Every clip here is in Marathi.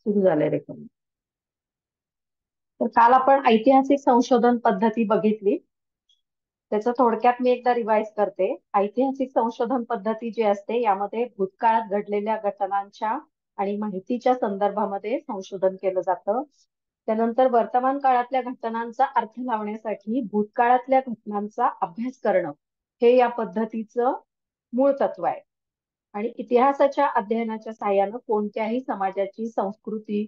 सुरू झालंय रेकॉर्डिंग. तर काल आपण ऐतिहासिक संशोधन पद्धती बघितली. त्याचं थोडक्यात मी एकदा रिवाइज करते. ऐतिहासिक संशोधन पद्धती जी असते यामध्ये भूतकाळात घडलेल्या घटनांच्या आणि माहितीच्या संदर्भामध्ये संशोधन केलं जातं. त्यानंतर वर्तमान काळातल्या घटनांचा अर्थ लावण्यासाठी भूतकाळातल्या घटनांचा अभ्यास करणं हे या पद्धतीचं मूळ तत्व आहे. आणि इतिहासाच्या अध्ययनाच्या साहाय्यानं कोणत्याही समाजाची संस्कृती,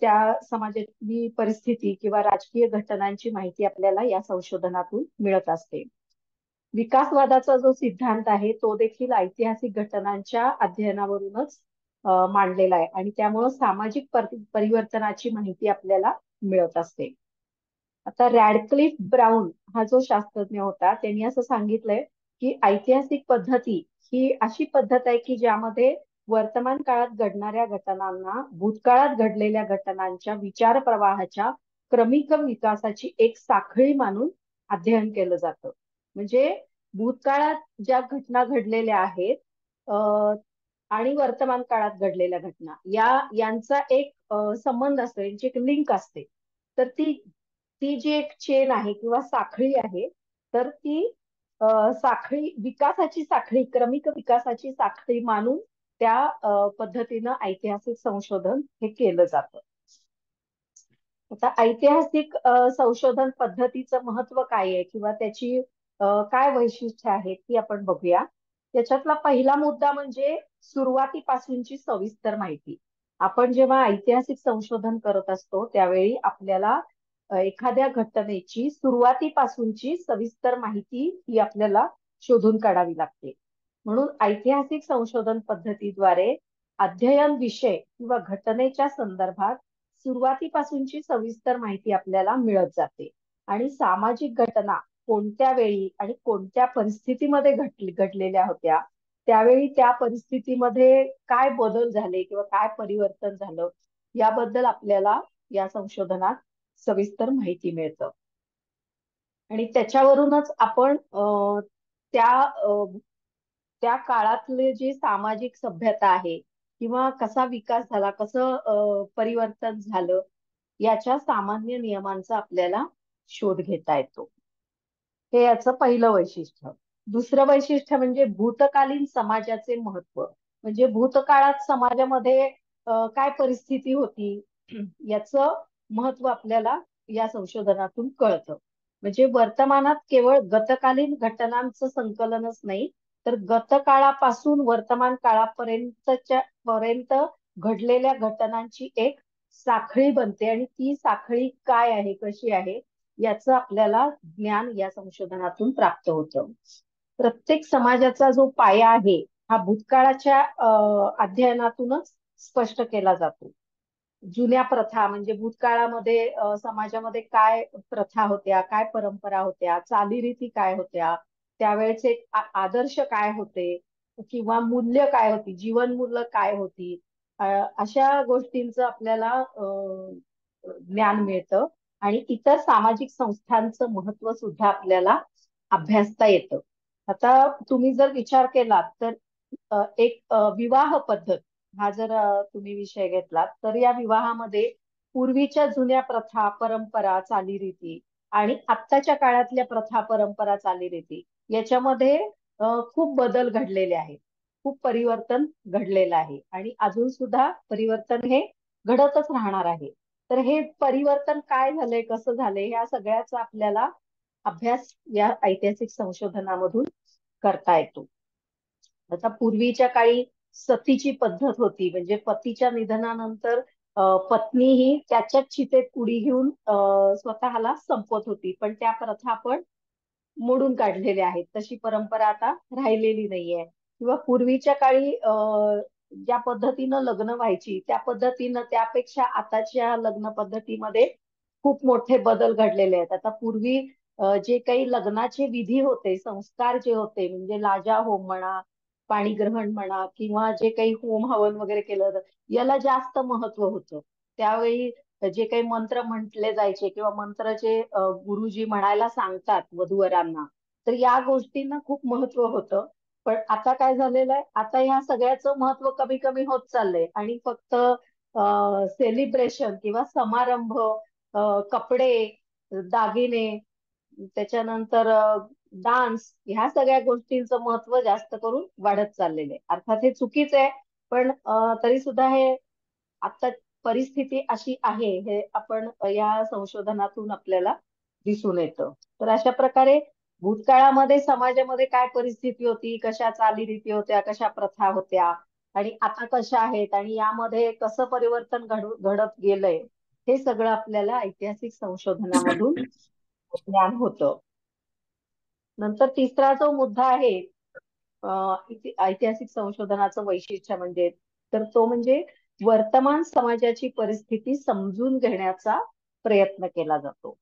त्या समाजातली परिस्थिती किंवा राजकीय घटनांची माहिती आपल्याला या संशोधनातून मिळत असते. विकासवादाचा जो सिद्धांत आहे तो देखील ऐतिहासिक घटनांच्या अध्ययनावरूनच मांडलेला आहे आणि त्यामुळं सामाजिक परिवर्तनाची माहिती आपल्याला मिळत असते. आता रॅडक्लिफ ब्राऊन हा जो शास्त्रज्ञ होता त्यांनी असं सांगितलंय की ऐतिहासिक पद्धती ही अशी पद्धत आहे की ज्यामध्ये वर्तमान काळात घडणाऱ्या घटनांना भूतकाळात घडलेल्या घटनांच्या विचार प्रवाहाच्या क्रमिक विकासाची एक साखळी मानून अध्ययन केलं जातं. म्हणजे भूतकाळात ज्या घटना घडलेल्या आहेत आणि वर्तमान काळात घडलेल्या घटना यांचा एक संबंध असतो, यांची एक लिंक असते. तर ती ती जी एक चेन आहे किंवा साखळी आहे, तर ती साखळी विकासाची साखळी, क्रमिक विकासाची साखळी मानून त्या पद्धतीनं ऐतिहासिक संशोधन हे केलं जातं. आता ऐतिहासिक संशोधन पद्धतीचं महत्व काय आहे किंवा त्याची काय वैशिष्ट्ये आहेत ती आपण बघूया. त्याच्यातला पहिला मुद्दा म्हणजे सुरुवातीपासूनची सविस्तर माहिती. आपण जेव्हा ऐतिहासिक संशोधन करत असतो त्यावेळी आपल्याला एखाद्या घटनेची सुरुवातीपासूनची सविस्तर माहिती ही आपल्याला शोधून काढावी लागते. म्हणून ऐतिहासिक संशोधन पद्धतीद्वारे अध्ययन विषय किंवा घटनेच्या संदर्भात सुरुवातीपासूनची सविस्तर माहिती आपल्याला मिळत जाते आणि सामाजिक घटना कोणत्या वेळी आणि कोणत्या परिस्थितीमध्ये घडलेल्या होत्या, त्यावेळी त्या परिस्थितीमध्ये काय बदल झाले किंवा काय परिवर्तन झालं याबद्दल आपल्याला या संशोधनात सविस्तर माहिती मिळतं. आणि त्याच्यावरूनच आपण त्या काळातले जी सामाजिक सभ्यता आहे किंवा कसा विकास झाला, कसं परिवर्तन झालं याच्या सामान्य नियमांचा आपल्याला शोध घेता येतो. हे याचं पहिलं वैशिष्ट्य. दुसरं वैशिष्ट्य म्हणजे भूतकालीन समाजाचे महत्व. म्हणजे भूतकाळात समाजामध्ये काय परिस्थिती होती याचं महत्व आपल्याला या संशोधनातून कळतं. म्हणजे वर्तमानात केवळ गतकालीन घटनांचं संकलनच नाही, तर गतकाळापासून वर्तमान पर्यंत घडलेल्या घटनांची एक साखळी बनते आणि ती साखळी काय आहे, कशी आहे याचं आपल्याला ज्ञान या संशोधनातून प्राप्त होतं. प्रत्येक समाजाचा जो पाया आहे हा भूतकाळाच्या अध्ययनातूनच स्पष्ट केला जातो. जुन्या प्रथा म्हणजे भूतकाळामध्ये समाजामध्ये काय प्रथा होत्या, काय परंपरा होत्या, चालीरीती काय होत्या, त्यावेळेचे आदर्श काय होते किंवा मूल्य काय होती, जीवनमूल्य काय होती, अशा गोष्टींचं आपल्याला ज्ञान मिळतं आणि इतर सामाजिक संस्थांचं महत्व सुद्धा आपल्याला अभ्यासता येतं. आता तुम्ही जर विचार केला तर एक विवाह पद्धत हा जर तुम्ही विषय घेतलात तर या विवाहामध्ये पूर्वीच्या जुन्या प्रथा, परंपरा, चालीरीती आणि आत्ताच्या काळातल्या प्रथा, परंपरा, चालीरीती याच्यामध्ये खूप बदल घडलेले आहेत. खूप परिवर्तन घडलेलं आहे आणि अजून सुद्धा परिवर्तन हे घडतच राहणार आहे. तर हे परिवर्तन काय झालंय, कसं झालंय या सगळ्याचा आपल्याला अभ्यास या ऐतिहासिक संशोधनामधून करता येतो. आता पूर्वीच्या काळी सतीची पद्धत होती, म्हणजे पतीच्या निधनानंतर पत्नी ही त्याच्याच चितेत उडी घेऊन स्वतःला संपवत होती, पण त्या प्रथा आपण मोडून काढलेल्या आहेत. तशी परंपरा आता राहिलेली नाहीये. किंवा पूर्वीच्या काळी ज्या पद्धतीनं लग्न व्हायची त्या पद्धतीनं त्यापेक्षा आताच्या लग्न पद्धतीमध्ये खूप मोठे बदल घडलेले आहेत. आता पूर्वी जे काही लग्नाचे विधी होते, संस्कार जे होते, म्हणजे लाजा होम म्हणा, पाणीग्रहण म्हणा किंवा जे काही होम हवन वगैरे केलं जातं याला जास्त महत्व होतं. त्यावेळी जे काही मंत्र म्हटले जायचे किंवा मंत्र जे गुरुजी म्हणायला सांगतात वधूवरांना, तर या गोष्टींना खूप महत्व होतं. पण आता काय झालेलं आहे, आता ह्या सगळ्याचं महत्व कमी कमी होत चाललंय आणि फक्त सेलिब्रेशन किंवा समारंभ, कपडे, दागिने, त्याच्यानंतर डान्स, ह्या सगळ्या गोष्टींचं महत्व जास्त करून वाढत चाललेलं आहे. अर्थात हे चुकीचं आहे, पण तरी सुद्धा हे आता परिस्थिती अशी आहे, हे आपण या संशोधनातून आपल्याला दिसून येतं. तर अशा प्रकारे भूतकाळामध्ये समाजामध्ये काय परिस्थिती होती, कशा चालीरीती होत्या, कशा प्रथा होत्या आणि आता कशा आहेत आणि यामध्ये कसं परिवर्तन घडत गेलंय, हे सगळं आपल्याला ऐतिहासिक संशोधनामधून ज्ञान होतं. नंतर तिसरा जो मुद्दा आहे ऐतिहासिक संशोधनाचं वैशिष्ट्य म्हणजे, तर तो म्हणजे वर्तमान समाजाची परिस्थिती समजून घेण्याचा प्रयत्न केला जातो.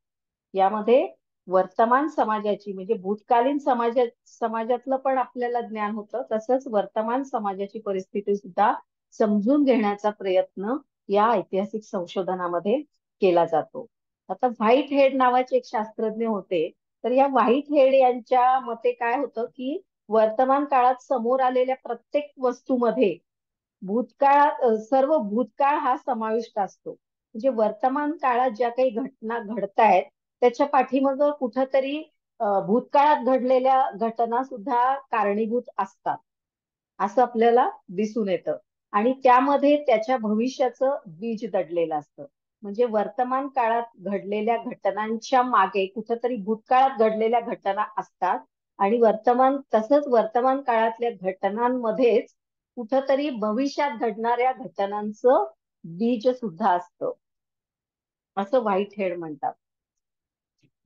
यामध्ये वर्तमान समाजाची म्हणजे भूतकालीन समाजातलं पण आपल्याला ज्ञान होतं, तसंच वर्तमान समाजाची परिस्थिती सुद्धा समजून घेण्याचा प्रयत्न या ऐतिहासिक संशोधनामध्ये केला जातो. आता व्हाईट हेड नावाचे एक शास्त्रज्ञ होते. तर या व्हाईट हेड यांच्या मते काय होतं की वर्तमान काळात समोर आलेल्या प्रत्येक वस्तूमध्ये सर्व भूतकाळ हा समाविष्ट असतो. म्हणजे वर्तमान काळात ज्या काही घटना घडतायत त्याच्या पाठीमागं कुठंतरी भूतकाळात घडलेल्या घटना सुद्धा कारणीभूत असतात, असं आपल्याला दिसून येतं. आणि त्यामध्ये त्याच्या भविष्याचं बीज दडलेलं असतं. म्हणजे वर्तमान काळात घडलेल्या घटनांच्या मागे कुठंतरी भूतकाळात घडलेल्या घटना असतात आणि तसंच वर्तमान काळातल्या घटनांमध्येच कुठंतरी भविष्यात घडणाऱ्या घटनांचं बीज सुद्धा असतं, असं व्हाईट हेड म्हणतात.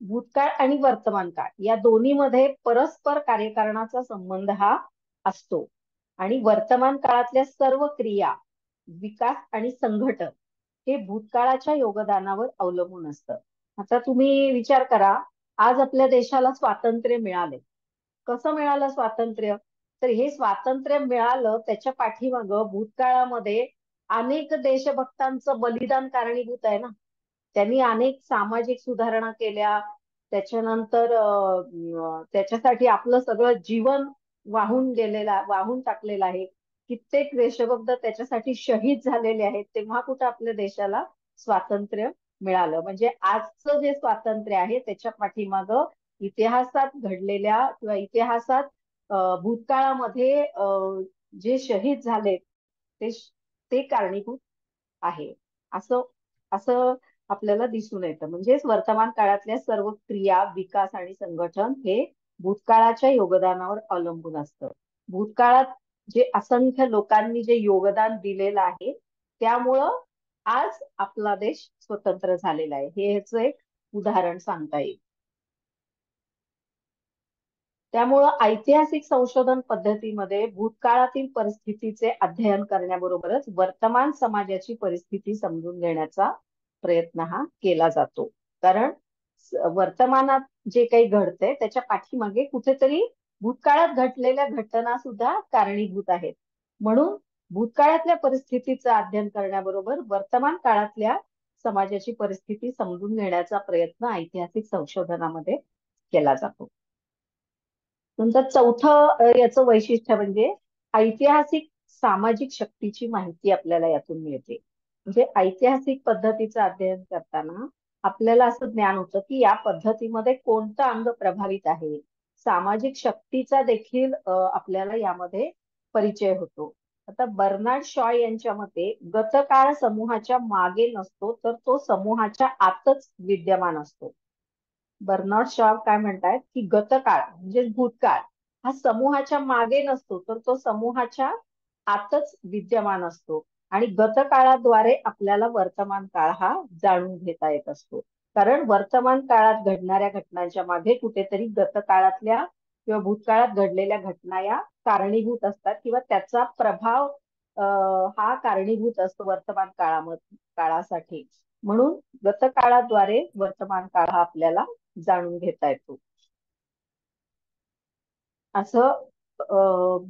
भूतकाळ आणि वर्तमान काळ या दोन्हीमध्ये परस्पर कार्यकारणाचा संबंध हा असतो आणि वर्तमान काळातल्या सर्व क्रिया, विकास आणि संघटन हे भूतकाळाच्या योगदानावर अवलंबून असतं. आता तुम्ही विचार करा, आज आपल्या देशाला स्वातंत्र्य मिळाले. कसं मिळालं स्वातंत्र्य? तर हे स्वातंत्र्य मिळालं त्याच्या पाठीमागं भूतकाळामध्ये अनेक देशभक्तांचं बलिदान कारणीभूत आहे ना. त्यांनी अनेक सामाजिक सुधारणा केल्या. त्याच्यानंतर त्याच्यासाठी आपलं सगळं जीवन वाहून टाकलेलं आहे. कित्येक देशभक्त त्याच्यासाठी शहीद झालेले आहेत. तेव्हा कुठं आपल्या देशाला स्वातंत्र्य मिळालं. म्हणजे आजचं जे स्वातंत्र्य आहे त्याच्या पाठीमागं इतिहासात घडलेल्या किंवा इतिहासात भूतकाळामध्ये जे शहीद झाले ते ते कारणीभूत आहे, असं असं आपल्याला दिसून येतं. म्हणजेच वर्तमान काळातल्या सर्व क्रिया, विकास आणि संघटन हे भूतकाळाच्या योगदानावर अवलंबून असतं. भूतकाळात जे असंख्य लोकांनी जे योगदान दिलेलं आहे त्यामुळं आज आपला देश स्वतंत्र झालेला आहे, हे ह्याचं एक उदाहरण सांगता येईल. त्यामुळं ऐतिहासिक संशोधन पद्धतीमध्ये भूतकाळातील परिस्थितीचे अध्ययन करण्याबरोबरच वर्तमान समाजाची परिस्थिती समजून घेण्याचा प्रयत्न हा केला जातो. कारण वर्तमानात जे काही घडतंय त्याच्या पाठीमागे कुठेतरी भूतकाळात घडलेल्या घटना सुद्धा कारणीभूत आहेत. म्हणून भूतकाळातल्या परिस्थितीचं अध्ययन करण्याबरोबर वर्तमान काळातल्या समाजाची परिस्थिती समजून घेण्याचा प्रयत्न ऐतिहासिक संशोधनामध्ये केला जातो. नंतर चौथं याचं वैशिष्ट्य म्हणजे ऐतिहासिक सामाजिक शक्तीची माहिती आपल्याला यातून मिळते. म्हणजे ऐतिहासिक पद्धतीचं अध्ययन करताना आपल्याला असं ज्ञान होतं की या पद्धतीमध्ये कोणतं अंग प्रभावित आहे. सामाजिक शक्तीचा देखील आपल्याला यामध्ये परिचय होतो. आता बर्नार्ड शॉ यांच्या मते गतकाळ समूहाच्या मागे नसतो तर तो समूहाच्या आतच विद्यमान असतो. बर्नार्ड शॉ काय म्हणतायत की गतकाळ म्हणजे भूतकाळ हा समूहाच्या मागे नसतो तर तो समूहाच्या आतच विद्यमान असतो आणि गतकाळाद्वारे आपल्याला वर्तमान काळ हा जाणून घेता येत असतो. कारण वर्तमान काळात घडणाऱ्या घटनांच्या मागे कुठेतरी गतकाळातल्या किंवा भूतकाळात घडलेल्या घटना या कारणीभूत असतात किंवा त्याचा प्रभाव हा कारणीभूत असतो वर्तमान काळासाठी. म्हणून गतकाळाद्वारे वर्तमान काळ हा आपल्याला जाणून घेता येतो, असं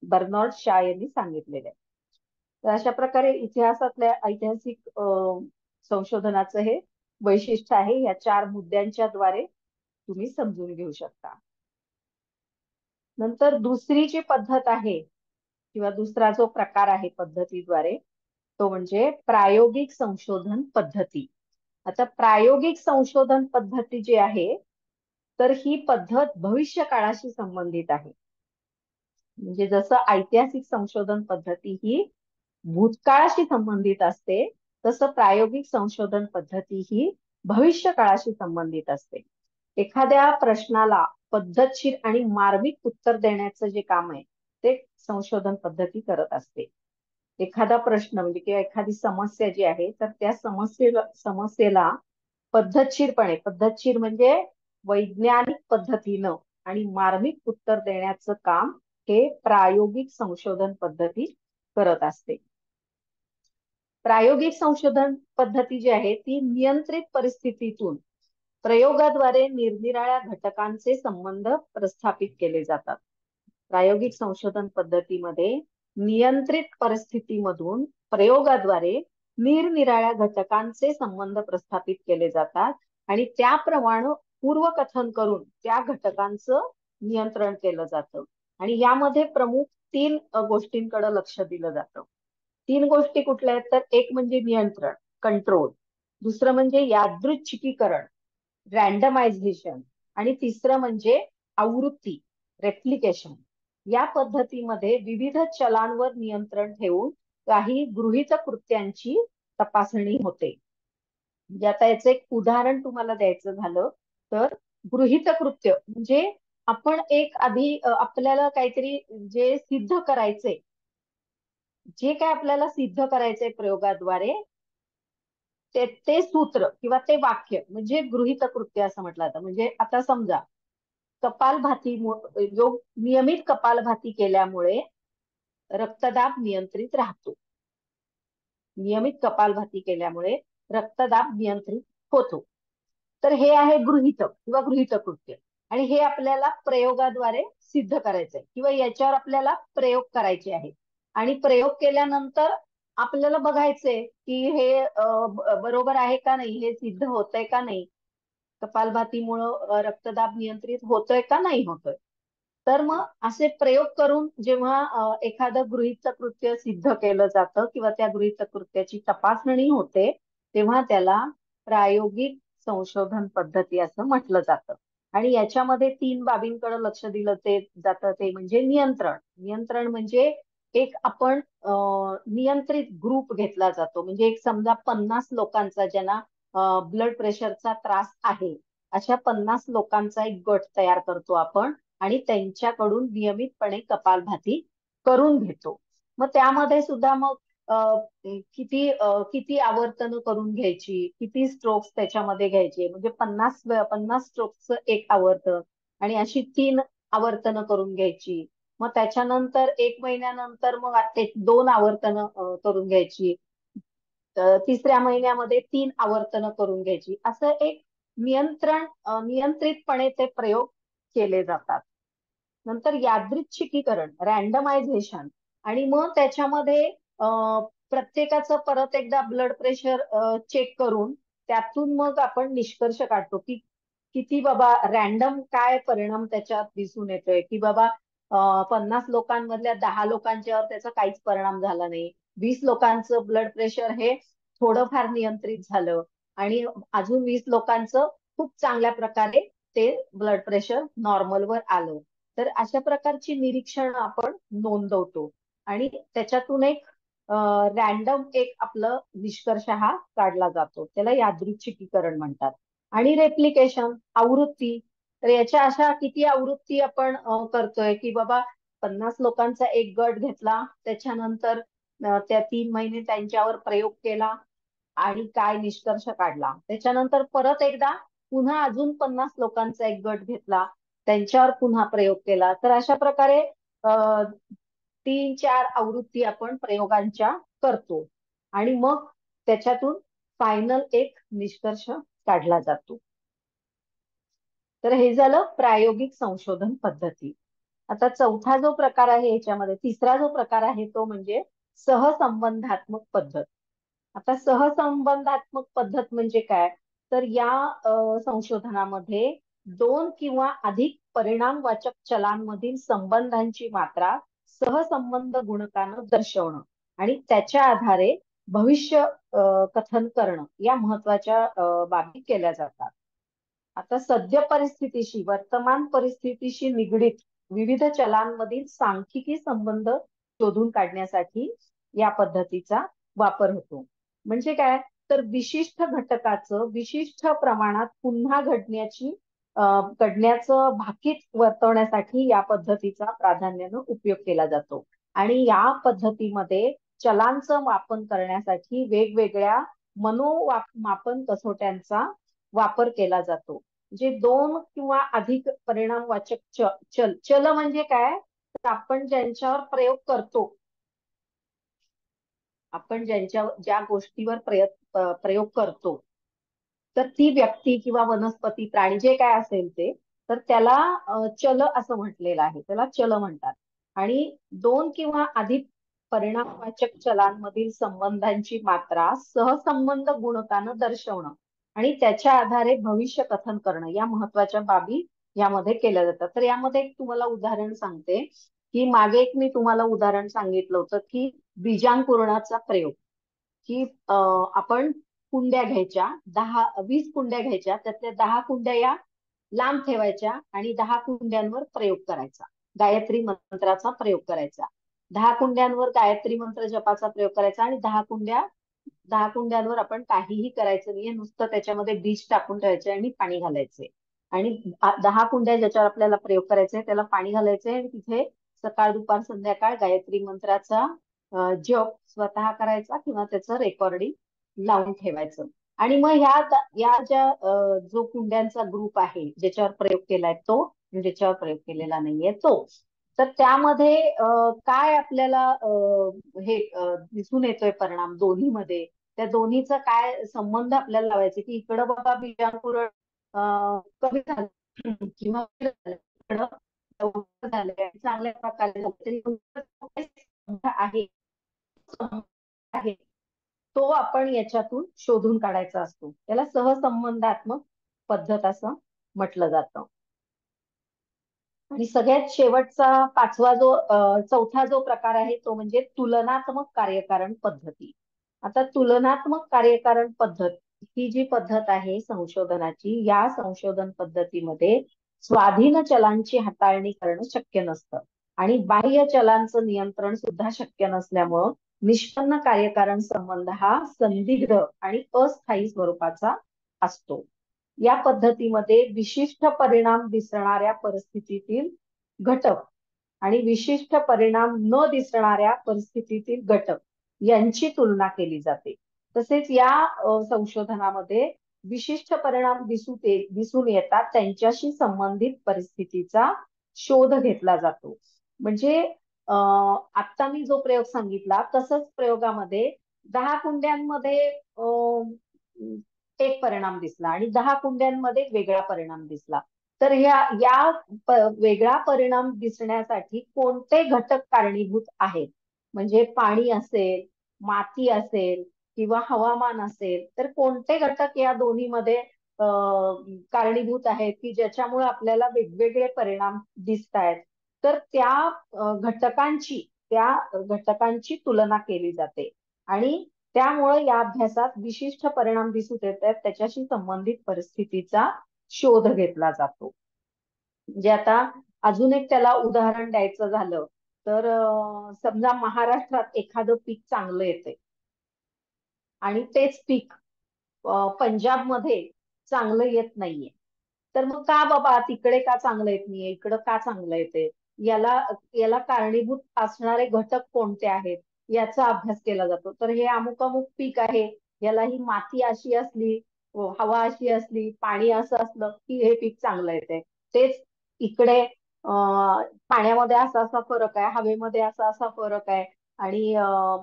बर्नार्ड शॉ यांनी सांगितलेलं आहे. तर अशा प्रकारे इतिहासातल्या ऐतिहासिक संशोधनाचं हे वैशिष्ट्य आहे. या 4 मुद्द्यांच्या द्वारे तुम्ही समजून घेऊ शकता. नंतर दुसरी जी पद्धत आहे किंवा दुसरा जो प्रकार आहे पद्धतीद्वारे तो म्हणजे प्रायोगिक संशोधन पद्धती. आता प्रायोगिक संशोधन पद्धती जी आहे, तर ही पद्धत भविष्य काळाशी संबंधित आहे. म्हणजे जसं ऐतिहासिक संशोधन पद्धती ही भूतकाळाशी संबंधित असते, तसं प्रायोगिक संशोधन पद्धती ही भविष्य काळाशी संबंधित असते. एखाद्या प्रश्नाला पद्धतशीर आणि मार्मिक उत्तर देण्याचं जे काम आहे, ते संशोधन पद्धती करत असते. एखादा प्रश्न म्हणजे किंवा एखादी समस्या जी आहे, तर त्या समस्येला पद्धतशीर म्हणजे वैज्ञानिक पद्धतीनं आणि मार्मिक उत्तर देण्याचं काम हे प्रायोगिक संशोधन पद्धती करत असते. प्रायोगिक संशोधन पद्धती जी आहे ती नियंत्रित परिस्थितीतून प्रयोगाद्वारे निरनिराळ्या घटकांचे संबंध प्रस्थापित केले जातात. प्रायोगिक संशोधन पद्धतीमध्ये नियंत्रित परिस्थितीमधून प्रयोगाद्वारे निरनिराळ्या घटकांचे संबंध प्रस्थापित केले जातात आणि त्याप्रमाणे पूर्वकथन करून त्या घटकांचं नियंत्रण केलं जातं. आणि यामध्ये प्रमुख तीन गोष्टींकडे लक्ष दिलं जातं. तीन गोष्टी कुठल्या आहेत, तर एक म्हणजे नियंत्रण, कंट्रोल, दुसरं म्हणजे यादृच्छिकीकरण, रँडमायझेशन, आणि तिसरं म्हणजे आवृत्ती, रेप्लिकेशन. या पद्धतीमध्ये विविध चलांवर नियंत्रण ठेवून काही गृहीत कृत्यांची तपासणी होते. म्हणजे आता याचं एक उदाहरण तुम्हाला द्यायचं झालं तर गृहीत कृत्य म्हणजे आपण एक आधी आपल्याला काहीतरी जे सिद्ध करायचंय, जे काय आपल्याला सिद्ध करायचंय प्रयोगाद्वारे, ते सूत्र किंवा ते वाक्य म्हणजे गृहीत कृत्य असं म्हटलं जातं. म्हणजे आता समजा कपालभाती योग नियमित कपालभाती केल्यामुळे रक्तदाब नियंत्रित राहतो. नियमित कपालभाती केल्यामुळे रक्तदाब नियंत्रित होतो. तर हे आहे गृहीतक किंवा गृहीत कृत्य, आणि हे आपल्याला प्रयोगाद्वारे सिद्ध करायचंय किंवा याच्यावर आपल्याला प्रयोग करायचे आहे. आणि प्रयोग केल्यानंतर आपल्याला बघायचंय की हे बरोबर आहे का नाही, हे सिद्ध होतंय का नाही, कपालभातीमुळं रक्तदाब नियंत्रित होतोय का नाही होतोय. तर मग असे प्रयोग करून जेव्हा एखादं गृहीत कृत्य सिद्ध केलं जातं किंवा त्या गृहीत कृत्याची तपासणी होते, तेव्हा त्याला प्रायोगिक संशोधन पद्धती असं म्हटलं जातं. आणि याच्यामध्ये तीन बाबींकडे लक्ष दिलं जातं, ते म्हणजे नियंत्रण. नियंत्रण म्हणजे एक आपण नियंत्रित ग्रुप घेतला जातो. म्हणजे एक समजा 50 लोकांचा ज्यांना ब्लड प्रेशरचा त्रास आहे, अशा 50 लोकांचा एक गट तयार करतो आपण आणि त्यांच्याकडून नियमितपणे कपालभाती करून घेतो. मग त्यामध्ये सुद्धा मग किती आवर्तन करून घ्यायची, किती स्ट्रोक्स त्याच्यामध्ये घ्यायचे, म्हणजे 50 स्ट्रोक्सचं एक आवर्तन आणि अशी 3 आवर्तन करून घ्यायची. मग त्याच्यानंतर 1 महिन्यानंतर मग ते 2 आवर्तन करून घ्यायची. तिसऱ्या महिन्यामध्ये 3 आवर्तन करून घ्यायची. असं एक नियंत्रितपणे ते प्रयोग केले जातात. नंतर यादृच्छिकीकरण, रँडमायझेशन, आणि मग त्याच्यामध्ये प्रत्येकाचं परत एकदा ब्लड प्रेशर चेक करून त्यातून मग आपण निष्कर्ष काढतो की किती बाबा रॅन्डम काय परिणाम त्याच्यात दिसून येतोय, की बाबा 50 लोकांमधल्या 10 लोकांच्यावर त्याचा काहीच परिणाम झाला नाही, 20 लोकांचं ब्लड प्रेशर हे थोडंफार नियंत्रित झालं आणि अजून 20 लोकांचं खूप चांगल्या प्रकारे ते ब्लड प्रेशर नॉर्मलवर आलं. तर अशा प्रकारची निरीक्षण आपण नोंदवतो आणि त्याच्यातून एक रॅन्डम एक आपलं निष्कर्ष हा काढला जातो. त्याला यादृच्छिकीकरण म्हणतात. आणि रेप्लिकेशन, आवृत्ती. तर याच्या अशा किती आवृत्ती आपण करतोय, की बाबा 50 लोकांचा एक गट घेतला, त्याच्यानंतर त्या 3 महिने त्यांच्यावर प्रयोग केला आणि काय निष्कर्ष काढला. त्याच्यानंतर परत एकदा पुन्हा अजून 50 लोकांचा एक गट घेतला, त्यांच्यावर पुन्हा प्रयोग केला. तर अशा प्रकारे 3-4 आवृत्ती आपण प्रयोगांच्या करतो आणि मग त्याच्यातून फायनल एक निष्कर्ष काढला जातो. तर हे झालं प्रायोगिक संशोधन पद्धती. आता चौथा जो प्रकार आहे याच्यामध्ये, तिसरा जो प्रकार आहे तो म्हणजे सहसंबंधात्मक पद्धत. आता सहसंबंधात्मक पद्धत म्हणजे काय, तर या संशोधनामध्ये 2 किंवा अधिक परिणामवाचक चलांमधील संबंधांची मात्रा सहसंबंध गुणकानं दर्शवणं आणि त्याच्या आधारे भविष्य कथन करणं या महत्वाच्या बाबी केल्या जातात. आता सद्य परिस्थितीशी, वर्तमान परिस्थितीशी निगडीत विविध चलांमधील सांख्यिकी संबंध शोधून काढण्यासाठी या पद्धतीचा वापर होतो. म्हणजे काय, तर विशिष्ट घटकाचं विशिष्ट प्रमाणात पुन्हा घडण्याचं भाकीत वर्तवण्यासाठी या पद्धतीचा प्राधान्यानं उपयोग केला जातो. आणि या पद्धतीमध्ये चलांचं मापन करण्यासाठी वेगवेगळ्या मनोमापन कसोट्यांचा वापर केला जातो. म्हणजे दोन किंवा अधिक परिणामवाचक चल चल म्हणजे काय, तर आपण ज्या गोष्टीवर प्रयोग करतो, तर ती व्यक्ती किंवा वनस्पती, प्राणी जे काय असेल ते, तर त्याला चल असं म्हटलेलं आहे, त्याला चल म्हणतात. आणि दोन किंवा अधिक परिणामवाचक चलांमधील संबंधांची मात्रा सहसंबंध गुणकानं दर्शवणं आणि त्याच्या आधारे भविष्य कथन करणं या महत्वाच्या बाबी यामध्ये केल्या जातात. तर यामध्ये एक तुम्हाला उदाहरण सांगते, की मागे एक मी तुम्हाला उदाहरण सांगितलं होतं की बीजांकुरणाचा प्रयोग, की आपण कुंड्या घ्यायच्या, 20 कुंड्या घ्यायच्या, त्यातल्या 10 कुंड्या या लांब ठेवायच्या आणि 10 कुंड्यांवर प्रयोग करायचा, गायत्री मंत्राचा प्रयोग करायचा. 10 कुंड्यांवर गायत्री मंत्र जपाचा प्रयोग करायचा आणि 10 कुंड्यांवर आपण काहीही करायचं नाहीये, नुसतं त्याच्यामध्ये बीज टाकून ठेवायचे आणि पाणी घालायचे. आणि 10 कुंड्या ज्याच्यावर आपल्याला प्रयोग करायचा आहे त्याला पाणी घालायचंय आणि तिथे सकाळ दुपार संध्याकाळ गायत्री मंत्राचा जप स्वतः करायचा किंवा त्याचं रेकॉर्डिंग लावून ठेवायचं. आणि मग या ज्या जो कुंड्यांचा ग्रुप आहे ज्याच्यावर प्रयोग केलाय तो, ज्याच्यावर प्रयोग केलेला नाहीये तो, तर त्यामध्ये काय आपल्याला हे दिसून येतोय परिणाम दोन्हीमध्ये, त्या दोन्हीचा काय संबंध आपल्याला लावायचे, की इकडं बाबा बीजांकुरण कमी झालं किंवा इकडं लवकर झालंय, चांगल्या प्रकारे झालं, तरी आहे आहे तो आपण याच्यातून शोधून काढायचा असतो. त्याला सहसंबंधात्मक पद्धत असं म्हटलं जातं. आणि सगळ्यात शेवटचा चौथा जो प्रकार आहे तो म्हणजे तुलनात्मक कार्यकारण पद्धती. आता तुलनात्मक कार्यकारण पद्धत ही जी पद्धत आहे संशोधनाची, या संशोधन पद्धतीमध्ये स्वाधीन चलांची हाताळणी करणं शक्य नसतं आणि बाह्य चलांचं नियंत्रण सुद्धा शक्य नसल्यामुळं निष्पन्न कार्यकारण संबंध हा संदिग्ध आणि अस्थायी स्वरूपाचा असतो. या पद्धतीमध्ये विशिष्ट परिणाम दिसणाऱ्या परिस्थितीतील घटक आणि विशिष्ट परिणाम न दिसणाऱ्या परिस्थितीतील घटक यांची तुलना केली जाते. तसेच या संशोधनामध्ये विशिष्ट परिणाम दिसून येतात त्यांच्याशी संबंधित परिस्थितीचा शोध घेतला जातो. म्हणजे आता मी जो प्रयोग सांगितला तसंच प्रयोगामध्ये 10 कुंड्यांमध्ये एक परिणाम दिसला आणि 10 कुंड्यांमध्ये वेगळा परिणाम दिसला. तर वेगळा परिणाम दिसण्यासाठी कोणते घटक कारणीभूत आहेत, म्हणजे पाणी असेल, माती असेल किंवा हवामान असेल, तर कोणते घटक या दोन्हीमध्ये कारणीभूत आहेत की ज्याच्यामुळे आपल्याला वेगवेगळे परिणाम दिसत आहेत. तर त्या घटकांची तुलना केली जाते आणि त्यामुळे या अभ्यासात विशिष्ट परिणाम दिसून येतात त्याच्याशी संबंधित परिस्थितीचा शोध घेतला जातो. म्हणजे आता अजून एक त्याला उदाहरण द्यायचं झालं तर समजा महाराष्ट्रात एखादं पीक चांगलं येते आणि तेच पीक पंजाबमध्ये चांगलं येत नाहीये, तर मग का बाबा तिकडे का चांगलं येत नाहीये, इकडं का चांगलं येते, याला याला कारणीभूत असणारे घटक कोणते आहेत याचा अभ्यास केला जातो. तर हे अमुक अमुक पीक आहे, याला ही माती अशी असली, हवा अशी असली, पाणी असं असलं की हे पीक चांगलं येते. तेच इकडे पाण्यामध्ये असा असा फरक आहे, हवेमध्ये असा असा फरक आहे आणि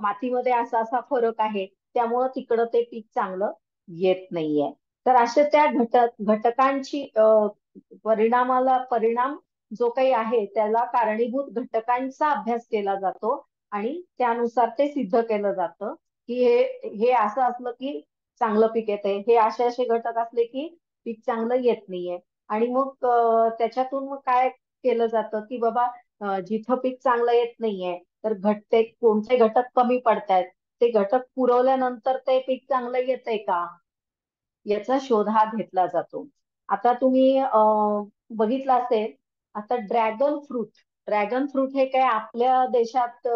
मातीमध्ये असा असा फरक आहे, त्यामुळं तिकडं ते पीक चांगलं येत नाहीये. तर अशा त्या घटकांची परिणाम जो काही आहे त्याला कारणीभूत घटकांचा अभ्यास केला जातो आणि त्यानुसार ते सिद्ध केलं जातं की हे हे असं असलं की चांगलं पीक येते, हे असे असे घटक असले की पीक चांगलं येत नाहीये. आणि मग त्याच्यातून मग काय केलं जातं की बाबा जिथं पीक चांगलं येत नाहीये तर कोणते घटक कमी पडतायत, ते घटक पुरवल्यानंतर ते पीक चांगलं येतंय का, याचा शोध हा घेतला जातो. आता तुम्ही बघितलं असेल, आता ड्रॅगन फ्रूट हे काय आपल्या देशात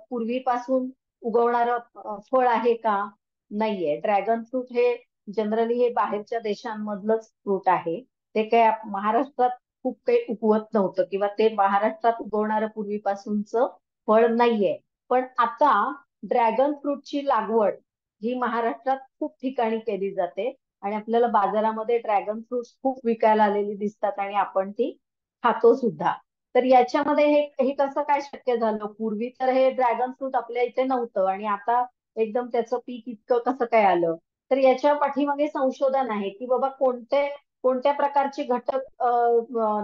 पूर्वीपासून उगवणारं फळ आहे का? नाहीये. ड्रॅगन फ्रूट हे जनरली हे बाहेरच्या देशांमधलंच फ्रूट आहे. ते काय महाराष्ट्रात खूप काही उगवत नव्हतं किंवा ते महाराष्ट्रात उगवणारं पूर्वीपासूनचं फळ नाहीये. पण आता ड्रॅगन फ्रूटची लागवड ही महाराष्ट्रात खूप ठिकाणी केली जाते आणि आपल्याला बाजारामध्ये ड्रॅगन फ्रुट्स खूप विकायला आलेली दिसतात आणि आपण ती खातो सुद्धा. तर याच्यामध्ये हे कसं काय शक्य झालं? पूर्वी तर हे ड्रॅगन फ्रूट आपल्या इथे नव्हतं आणि आता एकदम त्याचं पीक इतकं कसं काय आलं? तर याच्या पाठीमागे संशोधन आहे की बाबा कोणत्या प्रकारचे घटक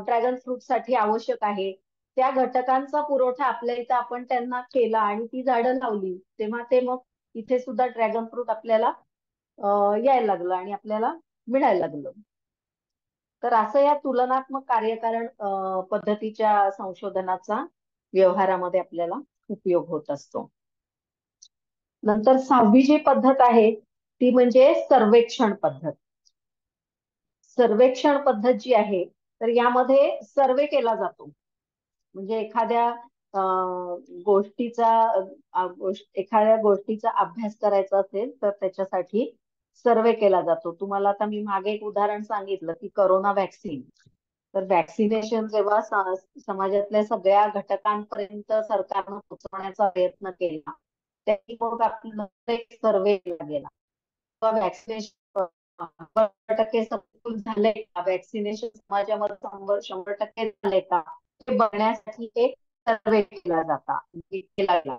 ड्रॅगन फ्रूट साठी आवश्यक आहे. त्या घटकांचा पुरवठा आपल्या इथं आपण त्यांना केला आणि ती झाडं लावली, तेव्हा ते मग इथे सुद्धा ड्रॅगन फ्रूट आपल्याला यायला लागलं आणि आपल्याला मिळायला लागलं. तर असं या तुलनात्मक कार्यकारण पद्धतीच्या संशोधनाचा व्यवहारामध्ये आपल्याला उपयोग होत असतो. नंतर 6वी जी पद्धत आहे ती म्हणजे सर्वेक्षण पद्धत. सर्वेक्षण पद्धत जी आहे तर यामध्ये सर्वे केला जातो. म्हणजे एखाद्या गोष्टीचा अभ्यास करायचा असेल तर त्याच्यासाठी सर्वे केला जातो. तुम्हाला आता मी मागे एक उदाहरण सांगितलं की करोना व्हॅक्सिन. तर व्हॅक्सिनेशन जेव्हा समाजातल्या सगळ्या घटकांपर्यंत सरकारनं पोहोचवण्याचा प्रयत्न केला, त्याची मग आपल्याला एक सर्वे केला गेला. व्हॅक्सिनेशन 100% सक्सेसफुल झालंय का, व्हॅक्सिनेशन समाजामध्ये 100% झालंय का, हे बघण्यासाठी एक सर्वे केला गेला.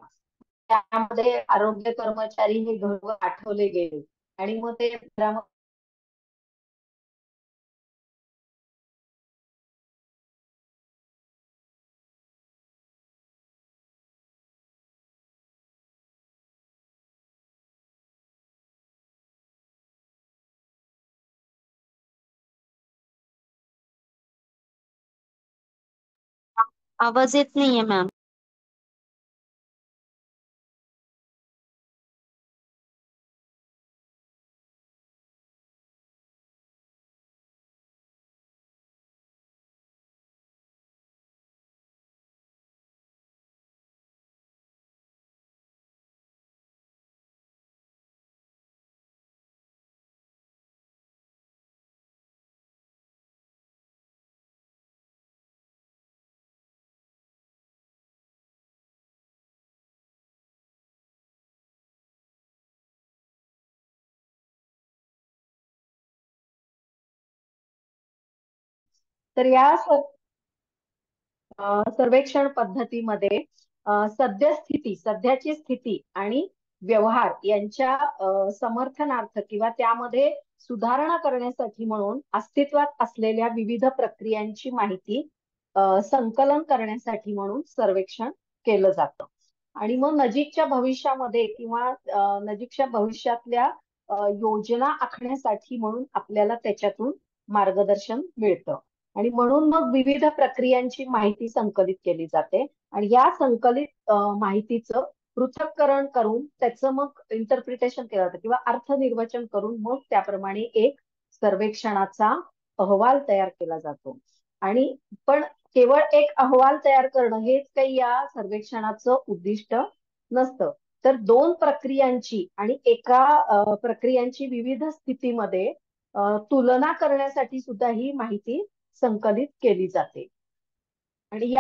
त्यामध्ये आरोग्य कर्मचारी हे घरोघर पाठवले गेले आणि मग ते आवाज येत नाहीये मॅम. तर सर्वेक्षण पद्धतीमध्ये सध्याची स्थिती आणि व्यवहार यांच्या समर्थनार्थ किंवा त्यामध्ये सुधारणा करण्यासाठी म्हणून अस्तित्वात असलेल्या विविध प्रक्रियांची माहिती संकलन करण्यासाठी म्हणून सर्वेक्षण केलं जातं. आणि मग नजीकच्या भविष्यामध्ये किंवा नजीकच्या भविष्यातल्या योजना आखण्यासाठी म्हणून आपल्याला त्याच्यातून मार्गदर्शन मिळतं. आणि म्हणून मग विविध प्रक्रियांची माहिती संकलित केली जाते आणि या संकलित माहितीचं पृथक्करण करून त्याचं मग इंटरप्रिटेशन केलं जातं किंवा अर्थनिर्वचन करून मग त्याप्रमाणे एक सर्वेक्षणाचा अहवाल तयार केला जातो. आणि पण केवळ एक अहवाल तयार करणं हेच काही या सर्वेक्षणाचं उद्दिष्ट नसतं. तर दोन प्रक्रियांची आणि एका प्रक्रियांची विविध स्थितीमध्ये तुलना करण्यासाठी सुद्धा ही माहिती संकलित केली जाते. आणि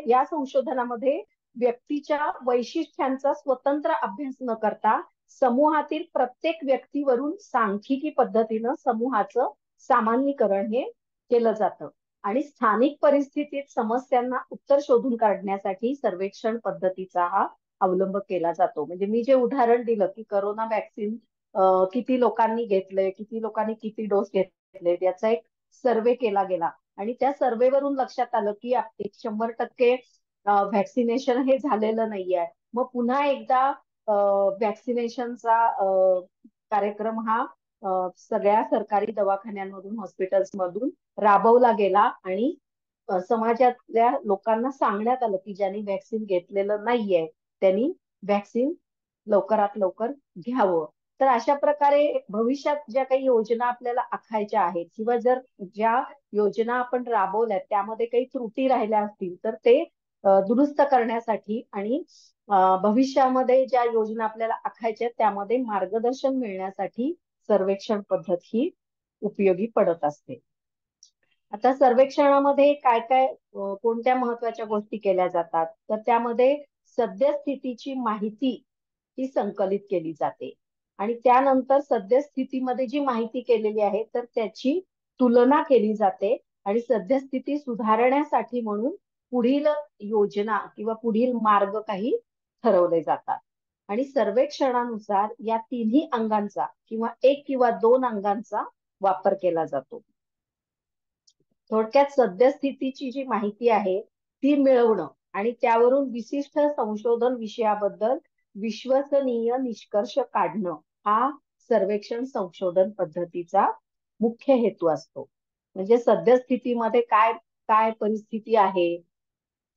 या संशोधनामध्ये व्यक्तीच्या वैशिष्ट्यांचा स्वतंत्र अभ्यास न करता समूहातील प्रत्येक व्यक्तीवरून सांख्यिकी पद्धतीनं समूहाचं सामान्यीकरण हे केलं जातं. आणि स्थानिक परिस्थितीत समस्यांना उत्तर शोधून काढण्यासाठी सर्वेक्षण पद्धतीचा हा अवलंब केला जातो. म्हणजे मी जे उदाहरण दिलं की करोना व्हॅक्सिन किती लोकांनी घेतलंय, किती लोकांनी किती डोस घेतले, याचा एक सर्वे केला गेला आणि त्या सर्वेवरून लक्षात आलं की 100% व्हॅक्सिनेशन हे झालेलं नाहीये. मग पुन्हा एकदा व्हॅक्सिनेशनचा कार्यक्रम हा सगळ्या सरकारी दवाखान्यांमधून हॉस्पिटल्स मधून राबवला गेला आणि समाजातल्या लोकांना सांगण्यात आलं की ज्यांनी व्हॅक्सिन घेतलेलं नाहीये त्यांनी व्हॅक्सिन लवकरात लवकर घ्यावं. तर अशा प्रकारे भविष्यात ज्या काही योजना आपल्याला आखायच्या आहेत किंवा जर ज्या योजना आपण राबवल्यात त्यामध्ये काही त्रुटी राहिल्या असतील तर ते दुरुस्त करण्यासाठी आणि भविष्यामध्ये ज्या योजना आपल्याला आखायच्या आहेत त्यामध्ये मार्गदर्शन मिळण्यासाठी सर्वेक्षण पद्धत ही उपयोगी पडत असते. आता सर्वेक्षणामध्ये काय काय कोणत्या महत्वाच्या गोष्टी केल्या जातात तर त्यामध्ये सद्यस्थितीची माहिती ही संकलित केली जाते आणि त्यानंतर सद्यस्थितीमध्ये जी माहिती केलेली आहे तर त्याची तुलना केली जाते आणि सद्यस्थिती सुधारण्यासाठी म्हणून पुढील योजना किंवा पुढील मार्ग काही ठरवले जातात. आणि सर्वेक्षणानुसार या तिन्ही अंगांचा किंवा एक किंवा दोन अंगांचा वापर केला जातो. थोडक्यात सद्यस्थितीची जी माहिती आहे ती मिळवणं आणि त्यावरून विशिष्ट संशोधन विषयाबद्दल विश्वसनीय निष्कर्ष काढणं हा सर्वेक्षण संशोधन पद्धतीचा मुख्य हेतू असतो. म्हणजे सद्यस्थितीमध्ये काय काय परिस्थिती आहे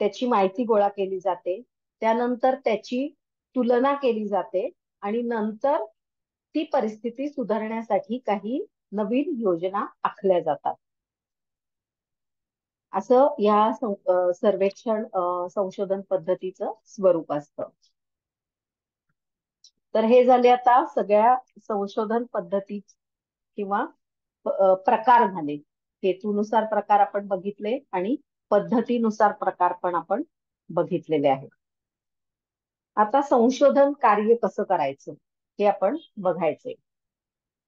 त्याची माहिती गोळा केली जाते, त्यानंतर त्याची तुलना केली जाते आणि नंतर ती परिस्थिती सुधारण्यासाठी काही नवीन योजना आखल्या जातात. असं या सर्वेक्षण संशोधन पद्धतीचं स्वरूप असतं. तर हे झाले आता सगळ्या संशोधन पद्धती किंवा प्रकार झाले. हेतूनुसार प्रकार आपण बघितले आणि पद्धतीनुसार प्रकार पण आपण बघितलेले आहेत. आता संशोधन कार्य कसं करायचं हे आपण बघायचंय.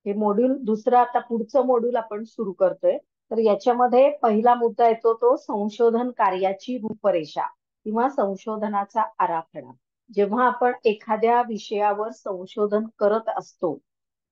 हे मॉड्यूल दुसरं आता पुढचं मॉड्यूल आपण सुरू करतोय. तर याच्यामध्ये पहिला मुद्दा येतो तो संशोधन कार्याची रूपरेषा किंवा संशोधनाचा आराखडा. जेव्हा आपण एखाद्या विषयावर संशोधन करत असतो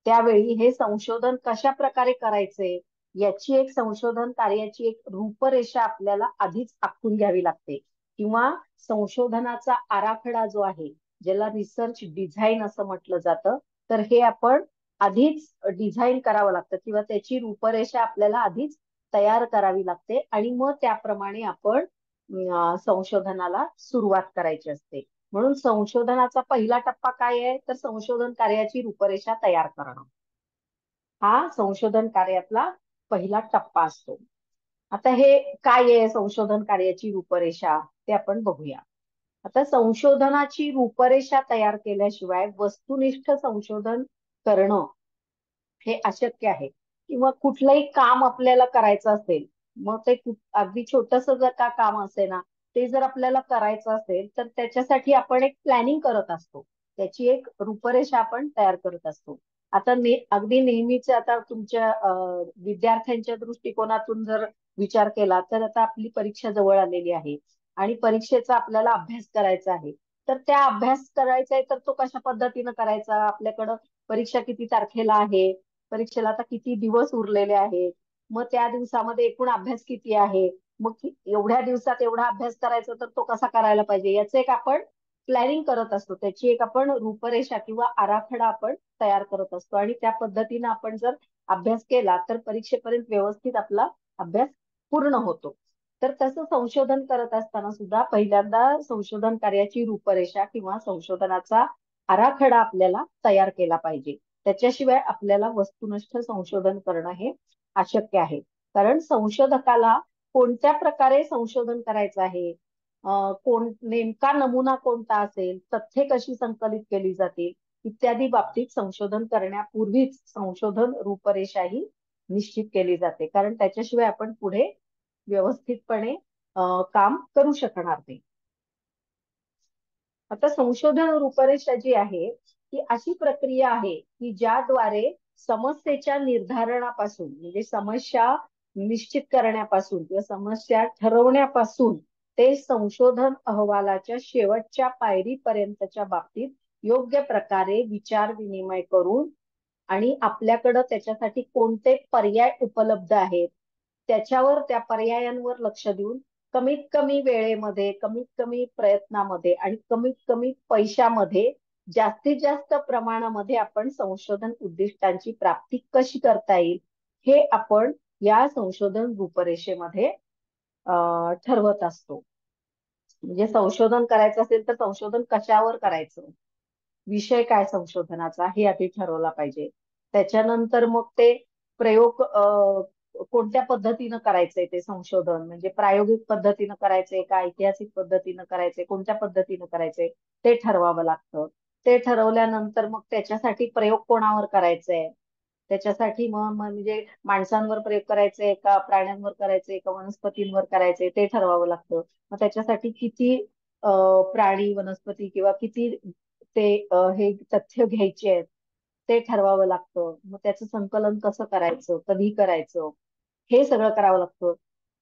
त्यावेळी हे संशोधन कशा प्रकारे करायचे याची एक संशोधन कार्याची एक रूपरेषा आपल्याला आधीच आखून घ्यावी लागते किंवा संशोधनाचा आराखडा जो आहे ज्याला रिसर्च डिझाईन असं म्हटलं जातं तर हे आपण आधीच डिझाईन करावं लागतं किंवा त्याची रूपरेषा आपल्याला आधीच तयार करावी लागते आणि मग त्याप्रमाणे आपण संशोधनाला सुरुवात करायची असते. म्हणून संशोधनाचा पहिला टप्पा काय आहे तर संशोधन कार्याची रूपरेषा तयार करणं हा संशोधन कार्यातला पहिला टप्पा असतो. आता हे काय आहे संशोधन कार्याची रूपरेषा ते आपण बघूया. आता संशोधनाची रूपरेषा तयार केल्याशिवाय वस्तुनिष्ठ संशोधन करणं हे अशक्य आहे. किंवा कुठलंही काम आपल्याला करायचं असेल मग ते अगदी छोटस जर का काम असेल ना ते जर आपल्याला करायचं असेल तर त्याच्यासाठी आपण एक प्लॅनिंग करत असतो, त्याची एक रूपरेषा आपण तयार करत असतो. आता अगदी नेहमीच आता तुमच्या विद्यार्थ्यांच्या दृष्टिकोनातून जर विचार केला तर आता आपली परीक्षा जवळ आलेली आहे आणि परीक्षेचा आपल्याला अभ्यास करायचा आहे. तर त्या अभ्यास करायचा आहे तर तो कशा पद्धतीनं करायचा, आपल्याकडं परीक्षा किती तारखेला आहे, परीक्षेला आता किती दिवस उरलेले आहेत, मग त्या दिवसामध्ये एकूण अभ्यास किती आहे, मग एवढ्या दिवसात एवढा अभ्यास करायचा तर तो कसा करायला पाहिजे याचं एक आपण प्लॅनिंग करत असतो, त्याची एक आपण रूपरेषा किंवा आराखडा आपण तयार करत असतो आणि त्या पद्धतीने आपण जर अभ्यास केला तर परीक्षेपर्यंत व्यवस्थित आपला अभ्यास पूर्ण होतो. तर तसं संशोधन करत असताना सुद्धा पहिल्यांदा संशोधन कार्याची रूपरेषा किंवा संशोधनाचा आराखडा आपल्याला तयार केला पाहिजे. त्याच्याशिवाय आपल्याला वस्तुनिष्ठ संशोधन करणं हे अशक्य आहे. कारण संशोधकाला कोणत्या प्रकारे संशोधन करायचं आहे, नेमका नमुना कोणता असेल, तथ्ये कशी संकलित केली जातील इत्यादी बाबतीत संशोधन करण्यापूर्वीच संशोधन रूपरेषा ही निश्चित केली जाते. कारण त्याच्याशिवाय आपण पुढे व्यवस्थितपणे काम करू शकणार नाही. आता संशोधन रूपरेषा जी आहे ती अशी प्रक्रिया आहे की ज्याद्वारे समस्येच्या निर्धारणापासून म्हणजे समस्या निश्चित करण्यापासून किंवा समस्या ठरवण्यापासून ते संशोधन अहवालाच्या शेवटच्या पायरीपर्यंतच्या बाबतीत योग्य प्रकारे विचार विनिमय करून आणि आपल्याकडं त्याच्यासाठी कोणते पर्याय उपलब्ध आहेत त्याच्यावर त्या पर्यायांवर लक्ष देऊन कमीत कमी वेळेमध्ये कमीत कमी प्रयत्नामध्ये आणि कमीत कमी पैशामध्ये जास्तीत जास्त प्रमाणामध्ये आपण संशोधन उद्दिष्टांची प्राप्ती कशी करता येईल हे आपण या संशोधन रूपरेषेमध्ये ठरवत असतो. म्हणजे संशोधन करायचं असेल तर संशोधन कशावर करायचं, विषय काय संशोधनाचा हे आधी ठरवला पाहिजे. त्याच्यानंतर मग ते प्रयोग कोणत्या पद्धतीनं करायचंय ते संशोधन, म्हणजे प्रायोगिक पद्धतीनं करायचंय का ऐतिहासिक पद्धतीनं करायचंय, कोणत्या पद्धतीनं करायचंय ते ठरवावं लागतं. ते ठरवल्यानंतर मग त्याच्यासाठी प्रयोग कोणावर करायचंय, त्याच्यासाठी मग म्हणजे माणसांवर प्रयोग करायचे का प्राण्यांवर करायचे का वनस्पतींवर करायचे ते ठरवावं लागतं. मग त्याच्यासाठी किती प्राणी वनस्पती किंवा किती ते हे तथ्य घ्यायचे आहेत ते ठरवावं लागतं. मग त्याचं संकलन कसं करायचं, कधी करायचं, हे सगळं करावं लागतं.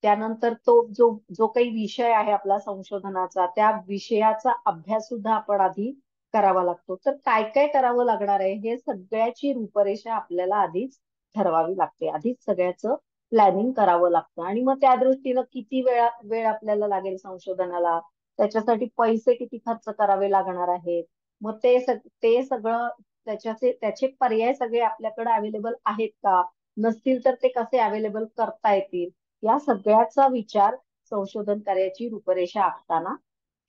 त्यानंतर तो जो जो काही विषय आहे आपला संशोधनाचा, त्या विषयाचा अभ्यास सुद्धा आपण आधी करावा लागतो. तर काय काय करावं लागणार आहे हे सगळ्याची रूपरेषा आपल्याला आधीच ठरवावी लागते. आधीच सगळ्याचं प्लॅनिंग करावं लागतं. आणि मग त्या दृष्टीनं किती वेळ आपल्याला लागेल संशोधनाला, त्याच्यासाठी पैसे किती खर्च करावे लागणार आहेत, मग ते सगळं त्याचे पर्याय सगळे आपल्याकडे अवेलेबल आहेत का, नसतील तर ते कसे अवेलेबल करता येतील, या सगळ्याचा विचार संशोधन कार्याची रूपरेषा आखताना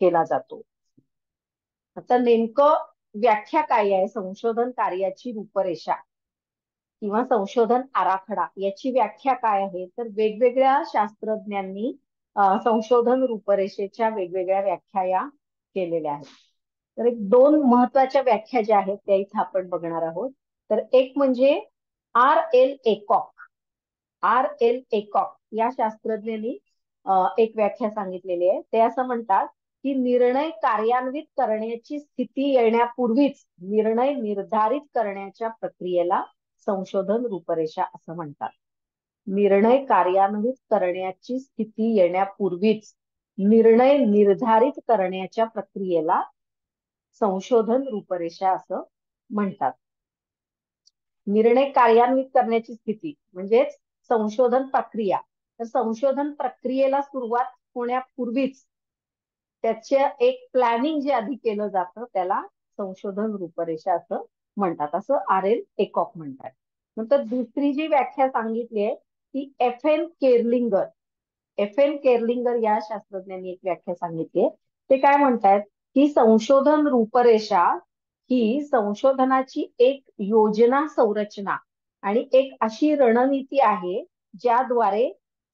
केला जातो. आता नेमकं व्याख्या काय आहे संशोधन कार्याची रूपरेषा किंवा संशोधन आराखडा, याची व्याख्या काय आहे, तर वेगवेगळ्या शास्त्रज्ञांनी संशोधन रूपरेषेच्या वेगवेगळ्या व्याख्या या केलेल्या आहेत. तर एक दोन महत्वाच्या व्याख्या ज्या आहेत त्या इथं आपण बघणार आहोत. तर एक म्हणजे R.L. एकॉक. R.L. एकॉक या शास्त्रज्ञांनी एक व्याख्या सांगितलेली आहे. ते असं म्हणतात की निर्णय कार्यान्वित करण्याची स्थिती येण्यापूर्वीच निर्णय निर्धारित करण्याच्या प्रक्रियेला संशोधन रूपरेषा असं म्हणतात. निर्णय कार्यान्वित करण्याची स्थिती येण्यापूर्वीच निर्णय निर्धारित करण्याच्या प्रक्रियेला संशोधन रूपरेषा असं म्हणतात. निर्णय कार्यान्वित करण्याची स्थिती म्हणजेच संशोधन प्रक्रिया. तर संशोधन प्रक्रियेला सुरुवात होण्यापूर्वीच त्याचे एक प्लॅनिंग जे आधी केलं जातं त्याला संशोधन रूपरेषा असं म्हणतात, असं R.L. एकॉक म्हणतात. नंतर दुसरी जी व्याख्या सांगितली आहे ती F.N. केर्लिंगर या शास्त्रज्ञांनी एक व्याख्या सांगितली आहे. ते काय म्हणतात की संशोधन रूपरेषा ही संशोधनाची एक योजना संरचना आणि एक अशी रणनीती आहे ज्याद्वारे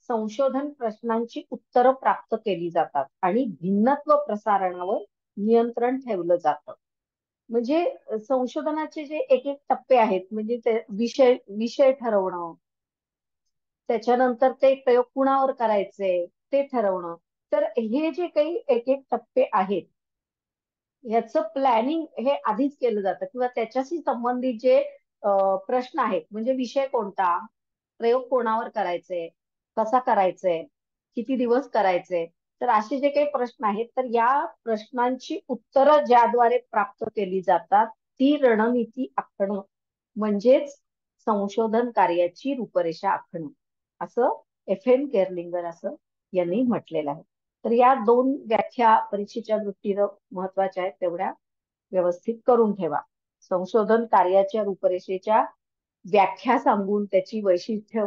संशोधन प्रश्नांची उत्तरं प्राप्त केली जातात आणि भिन्नत्व प्रसारणावर नियंत्रण ठेवलं जातं. म्हणजे संशोधनाचे जे एक एक टप्पे आहेत, म्हणजे ते विषय विषय ठरवणं, त्याच्यानंतर ते प्रयोग कुणावर करायचे ते ठरवणं, तर हे जे काही एक एक टप्पे आहेत याचं प्लॅनिंग हे आधीच केलं जातं किंवा त्याच्याशी संबंधित जे प्रश्न आहेत, म्हणजे विषय कोणता, प्रयोग कोणावर करायचे, कसा करायचंय, किती दिवस करायचे, तर असे जे काही प्रश्न आहेत तर या प्रश्नांची उत्तरं ज्याद्वारे प्राप्त केली जातात ती रणनीती आखणं म्हणजेच संशोधन कार्याची रूपरेषा आखणं, असं F.N. केर्लिंगर असं यांनी म्हटलेलं आहे. तर या दोन व्याख्या परीक्षेच्या दृष्टीनं महत्वाच्या आहेत, तेवढ्या व्यवस्थित करून ठेवा. संशोधन कार्याच्या रूपरेषेच्या व्याख्या सांगून त्याची वैशिष्ट्य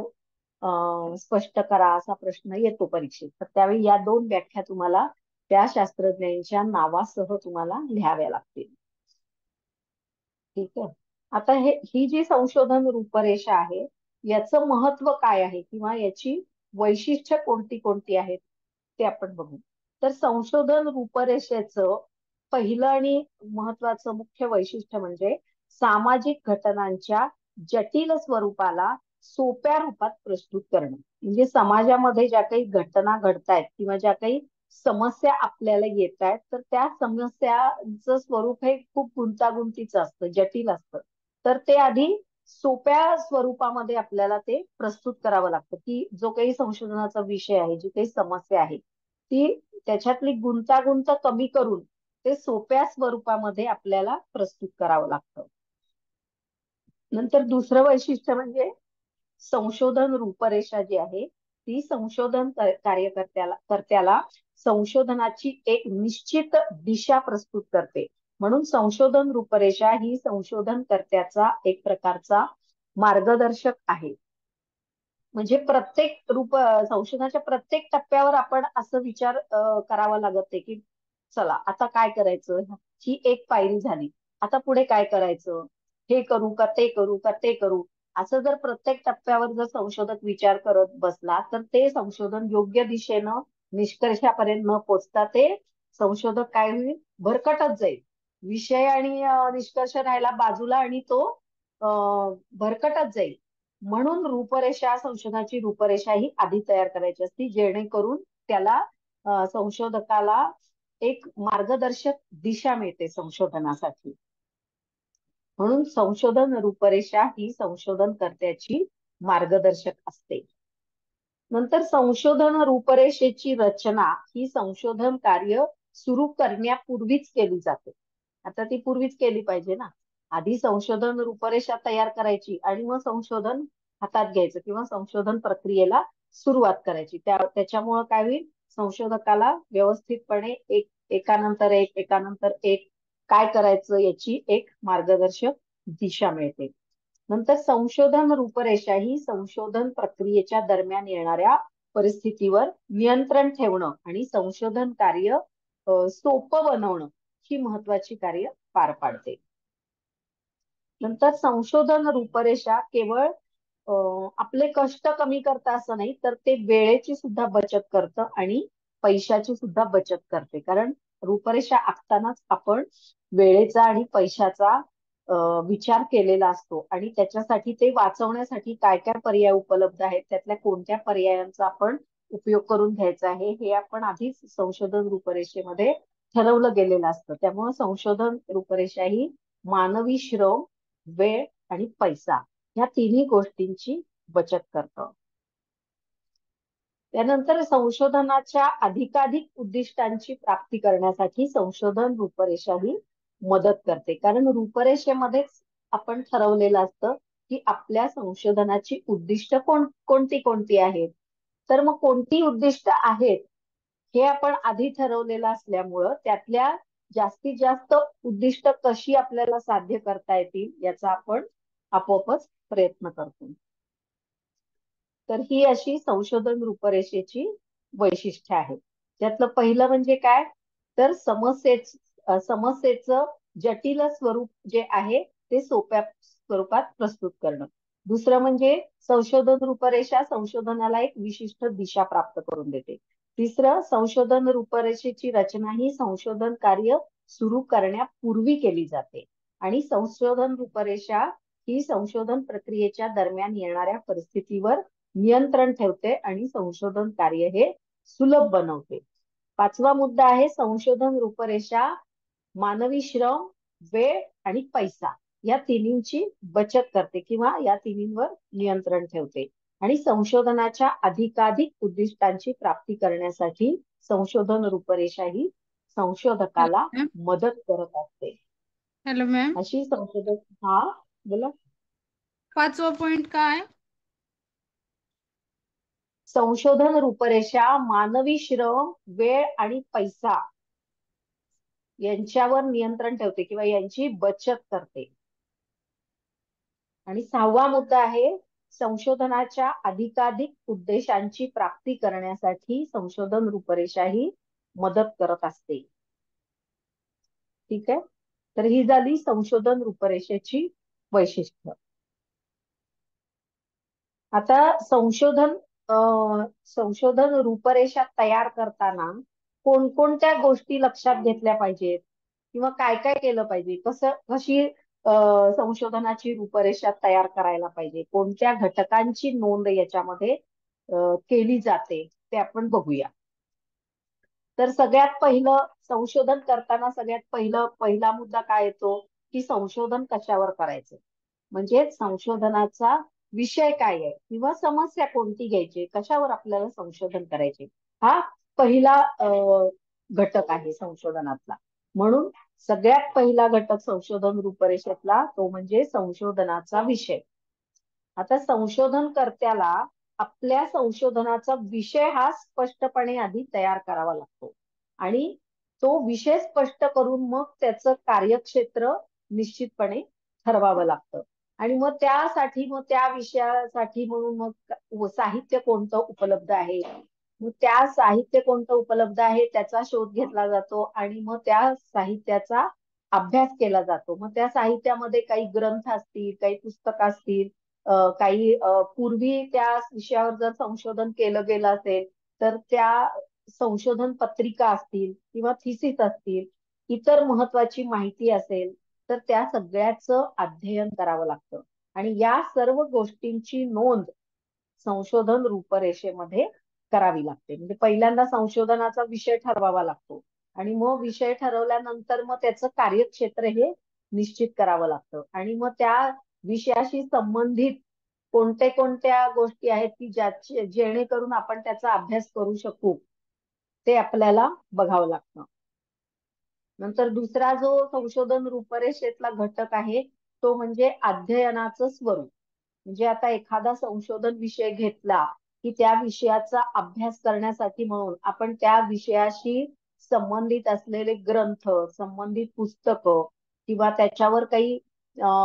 स्पष्ट करा असा प्रश्न येतो परीक्षेत. तर त्यावेळी या दोन व्याख्या तुम्हाला त्या शास्त्रज्ञांच्या नावासह तुम्हाला लिहाव्या लागतील. ठीक आहे. आता ही जी संशोधन रूपरेषा आहे याचं महत्व काय आहे किंवा याची वैशिष्ट्य कोणती कोणती आहेत ते आपण बघू. तर संशोधन रूपरेषेचं पहिलं आणि महत्वाचं मुख्य वैशिष्ट्य म्हणजे सामाजिक घटनांच्या जटिल स्वरूपाला सोप्या रूपात प्रस्तुत करणं. म्हणजे समाजामध्ये ज्या काही घटना घडतायत किंवा ज्या काही समस्या आपल्याला येत आहेत तर त्या समस्यांचं स्वरूप हे खूप गुंतागुंतीचं असतं, जटिल असतं. तर ते आधी सोप्या स्वरूपामध्ये आपल्याला ते प्रस्तुत करावं लागतं की जो काही संशोधनाचा विषय आहे, जी काही समस्या आहे ती त्याच्यातली गुंतागुंत कमी करून ते सोप्या स्वरूपामध्ये आपल्याला प्रस्तुत करावं लागतं. नंतर दुसरं वैशिष्ट्य म्हणजे संशोधन रूपरेषा जी आहे ती संशोधन कर्त्याला संशोधनाची एक निश्चित दिशा प्रस्तुत करते. म्हणून संशोधन रूपरेषा ही संशोधनकर्त्याचा एक प्रकारचा मार्गदर्शक आहे. म्हणजे संशोधनाच्या प्रत्येक टप्प्यावर आपण असं विचार करावा लागत आहे की चला आता काय करायचं, ही एक पायरी झाली. आता पुढे काय करायचं, हे करू का ते करू का ते करू, असं जर प्रत्येक टप्प्यावर जर संशोधक विचार करत बसला तर ते संशोधन योग्य दिशेनं निष्कर्षापर्यंत न पोचता ते संशोधक काय होईल, भरकटत जाईल. विषय आणि निष्कर्ष राहायला बाजूला आणि तो भरकटत जाईल. म्हणून रूपरेषा, संशोधनाची रूपरेषा ही आधी तयार करायची असती, जेणेकरून त्याला संशोधकाला एक मार्गदर्शक दिशा मिळते संशोधनासाठी. म्हणून संशोधन रूपरेषा ही संशोधनकर्त्याची मार्गदर्शक असते. नंतर संशोधन रूपरेषेची रचना ही संशोधन कार्य सुरू करण्यापूर्वीच केली जाते. आता ती पूर्वीच केली पाहिजे ना. आधी संशोधन रूपरेषा तयार करायची आणि मग संशोधन हातात घ्यायचं किंवा संशोधन प्रक्रियेला सुरुवात करायची. त्याच्यामुळं काय होईल, संशोधकाला व्यवस्थितपणे एकानंतर एक काय करायचं याची एक मार्गदर्शक दिशा मिळते. नंतर संशोधन रूपरेषा ही संशोधन प्रक्रियेच्या दरम्यान येणाऱ्या परिस्थितीवर नियंत्रण ठेवणं आणि संशोधन कार्य सोपं बनवणं ही महत्वाची कार्य पार पाडते. नंतर संशोधन रूपरेषा केवळ आपले कष्ट कमी करतं असं नाही, तर ते वेळेची सुद्धा बचत करतं आणि पैशाची सुद्धा बचत करते. कारण रूपरेषा आखतानाच आपण वेळेचा आणि पैशाचा विचार केलेला असतो आणि त्याच्यासाठी ते वाचवण्यासाठी काय काय पर्याय उपलब्ध आहेत, त्यातल्या कोणत्या पर्यायांचा आपण उपयोग करून घ्यायचा आहे, हे आपण आधीच संशोधन रूपरेषेमध्ये ठरवलं गेलेलं असतं. त्यामुळे संशोधन रूपरेषा ही मानवी श्रम, वेळ आणि पैसा या तिन्ही गोष्टींची बचत करतं. त्यानंतर संशोधनाच्या अधिकाधिक उद्दिष्टांची प्राप्ती करण्यासाठी संशोधन रूपरेषा ही मदत करते. कारण रूपरेषेमध्येच आपण ठरवलेलं असतं की आपल्या संशोधनाची उद्दिष्ट कोणती कोणती आहेत. तर मग कोणती उद्दिष्ट आहेत हे आपण आधी ठरवलेलं असल्यामुळं त्यातल्या जास्तीत जास्त उद्दिष्ट कशी आपल्याला साध्य करता येतील याचा आपण आपोआपच प्रयत्न करतो. तर ही अशी संशोधन रूपरेषेची वैशिष्ट्य आहेत. त्यातलं पहिलं म्हणजे काय, तर समस्येचं जटिल स्वरूप जे आहे ते सोप्या स्वरूपात प्रस्तुत करणं. दुसरं म्हणजे संशोधन रूपरेषा संशोधनाला एक विशिष्ट दिशा प्राप्त करून देते. तिसरं, संशोधन रूपरेषेची रचना ही संशोधन कार्य सुरू करण्यापूर्वी केली जाते आणि संशोधन रूपरेषा ही संशोधन प्रक्रियेच्या दरम्यान येणाऱ्या परिस्थितीवर नियंत्रण ठेवते आणि संशोधन कार्य हे सुलभ बनवते. पाचवा मुद्दा आहे, संशोधन रूपरेषा मानवी श्रम, वेळ आणि पैसा या तिन्हींची बचत करते किंवा या तिन्हींवर नियंत्रण ठेवते आणि संशोधनाच्या अधिकाधिक उद्दिष्टांची प्राप्ती करण्यासाठी संशोधन रूपरेषा ही संशोधकाला मदत करत असते. हॅलो मॅम, अशी संशोधक, हा बोला. पाचवा पॉइंट काय? संशोधन रूपरेषा मानवी श्रम, वेळ आणि पैसा यांच्यावर नियंत्रण ठेवते किंवा यांची बचत करते. आणि सहावा मुद्दा आहे, संशोधनाच्या अधिकाधिक उद्देशांची प्राप्ती करण्यासाठी संशोधन रूपरेषा ही मदत करत असते. ठीक आहे, तर ही झाली संशोधन रूपरेषेची वैशिष्ट्य. आता संशोधन रूपरेषा तयार करताना कोणकोणत्या गोष्टी लक्षात घेतल्या पाहिजेत किंवा काय काय केलं पाहिजे, कशी संशोधनाची रूपरेषा तयार करायला पाहिजे, कोणत्या घटकांची नोंद याच्यामध्ये केली जाते ते आपण बघूया. तर सगळ्यात पहिलं, संशोधन करताना सगळ्यात पहिला मुद्दा काय येतो की संशोधन कशावर करायचं, म्हणजे संशोधनाचा विषय काय आहे किंवा समस्या कोणती घ्यायची, कशावर आपल्याला संशोधन करायचे, हा पहिला घटक आहे संशोधनातला. म्हणून सगळ्यात पहिला घटक संशोधन रूपरेषेतला तो म्हणजे संशोधनाचा विषय. आता संशोधनकर्त्याला आपल्या संशोधनाचा विषय हा स्पष्टपणे आधी तयार करावा लागतो आणि तो विषय स्पष्ट करून मग त्याचं कार्यक्षेत्र निश्चितपणे ठरवावं लागतं. आणि मग त्या विषयासाठी म्हणून मग साहित्य कोणतं उपलब्ध आहे, मग त्या साहित्य कोणतं उपलब्ध आहे त्याचा शोध घेतला जातो आणि मग त्या साहित्याचा अभ्यास केला जातो. मग त्या साहित्यामध्ये काही ग्रंथ असतील, काही पुस्तकं असतील, काही पूर्वी त्या विषयावर जर संशोधन केलं गेलं असेल तर त्या संशोधन पत्रिका असतील किंवा थिसिस असतील, इतर महत्वाची माहिती असेल तर त्या सगळ्याचं अध्ययन करावं लागतं. आणि या सर्व गोष्टींची नोंद संशोधन रूपरेषेमध्ये करावी लागते. म्हणजे पहिल्यांदा संशोधनाचा विषय ठरवावा लागतो आणि मग विषय ठरवल्यानंतर मग त्याचं कार्यक्षेत्र हे निश्चित करावं लागतं. आणि मग त्या विषयाशी संबंधित कोणत्या गोष्टी आहेत की जेणेकरून आपण त्याचा अभ्यास करू शकू ते आपल्याला बघावं लागतं. नंतर दुसरा जो संशोधन रूपरेषेतला घटक आहे तो म्हणजे अध्ययनाचं स्वरूप. म्हणजे आता एखादा संशोधन विषय घेतला की त्या विषयाचा अभ्यास करण्यासाठी म्हणून आपण त्या विषयाशी संबंधित असलेले ग्रंथ, संबंधित पुस्तकं किंवा त्याच्यावर काही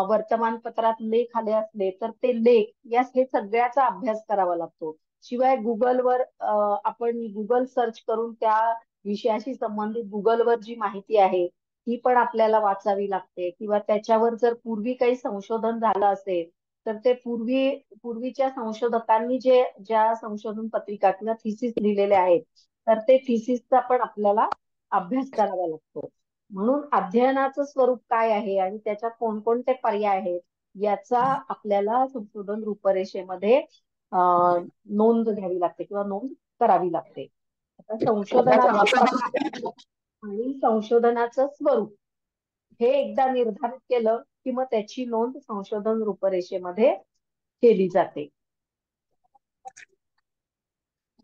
वर्तमानपत्रात लेख आले असले तर ते लेख या हे सगळ्याचा अभ्यास करावा लागतो. शिवाय गुगलवर आपण गुगल सर्च करून त्या विषयाशी संबंधित गुगलवर जी माहिती आहे ती पण आपल्याला वाचावी लागते. किंवा त्याच्यावर जर पूर्वी काही संशोधन झालं असेल तर ते पूर्वीच्या संशोधकांनी ज्या संशोधन पत्रिका किंवा थिसिस लिहिलेल्या आहेत तर ते थिसिसचा पण आपल्याला अभ्यास करावा लागतो. म्हणून अध्ययनाचं स्वरूप काय आहे आणि त्याच्यात कोणकोणते पर्याय आहेत याचा आपल्याला संशोधन रूपरेषेमध्ये नोंद घ्यावी लागते किंवा नोंद करावी लागते. आता संशोधनाची पद्धत आणि संशोधनाचं स्वरूप हे एकदा निर्धारित केलं की मग त्याची नोंद संशोधन रूपरेषेमध्ये केली जाते.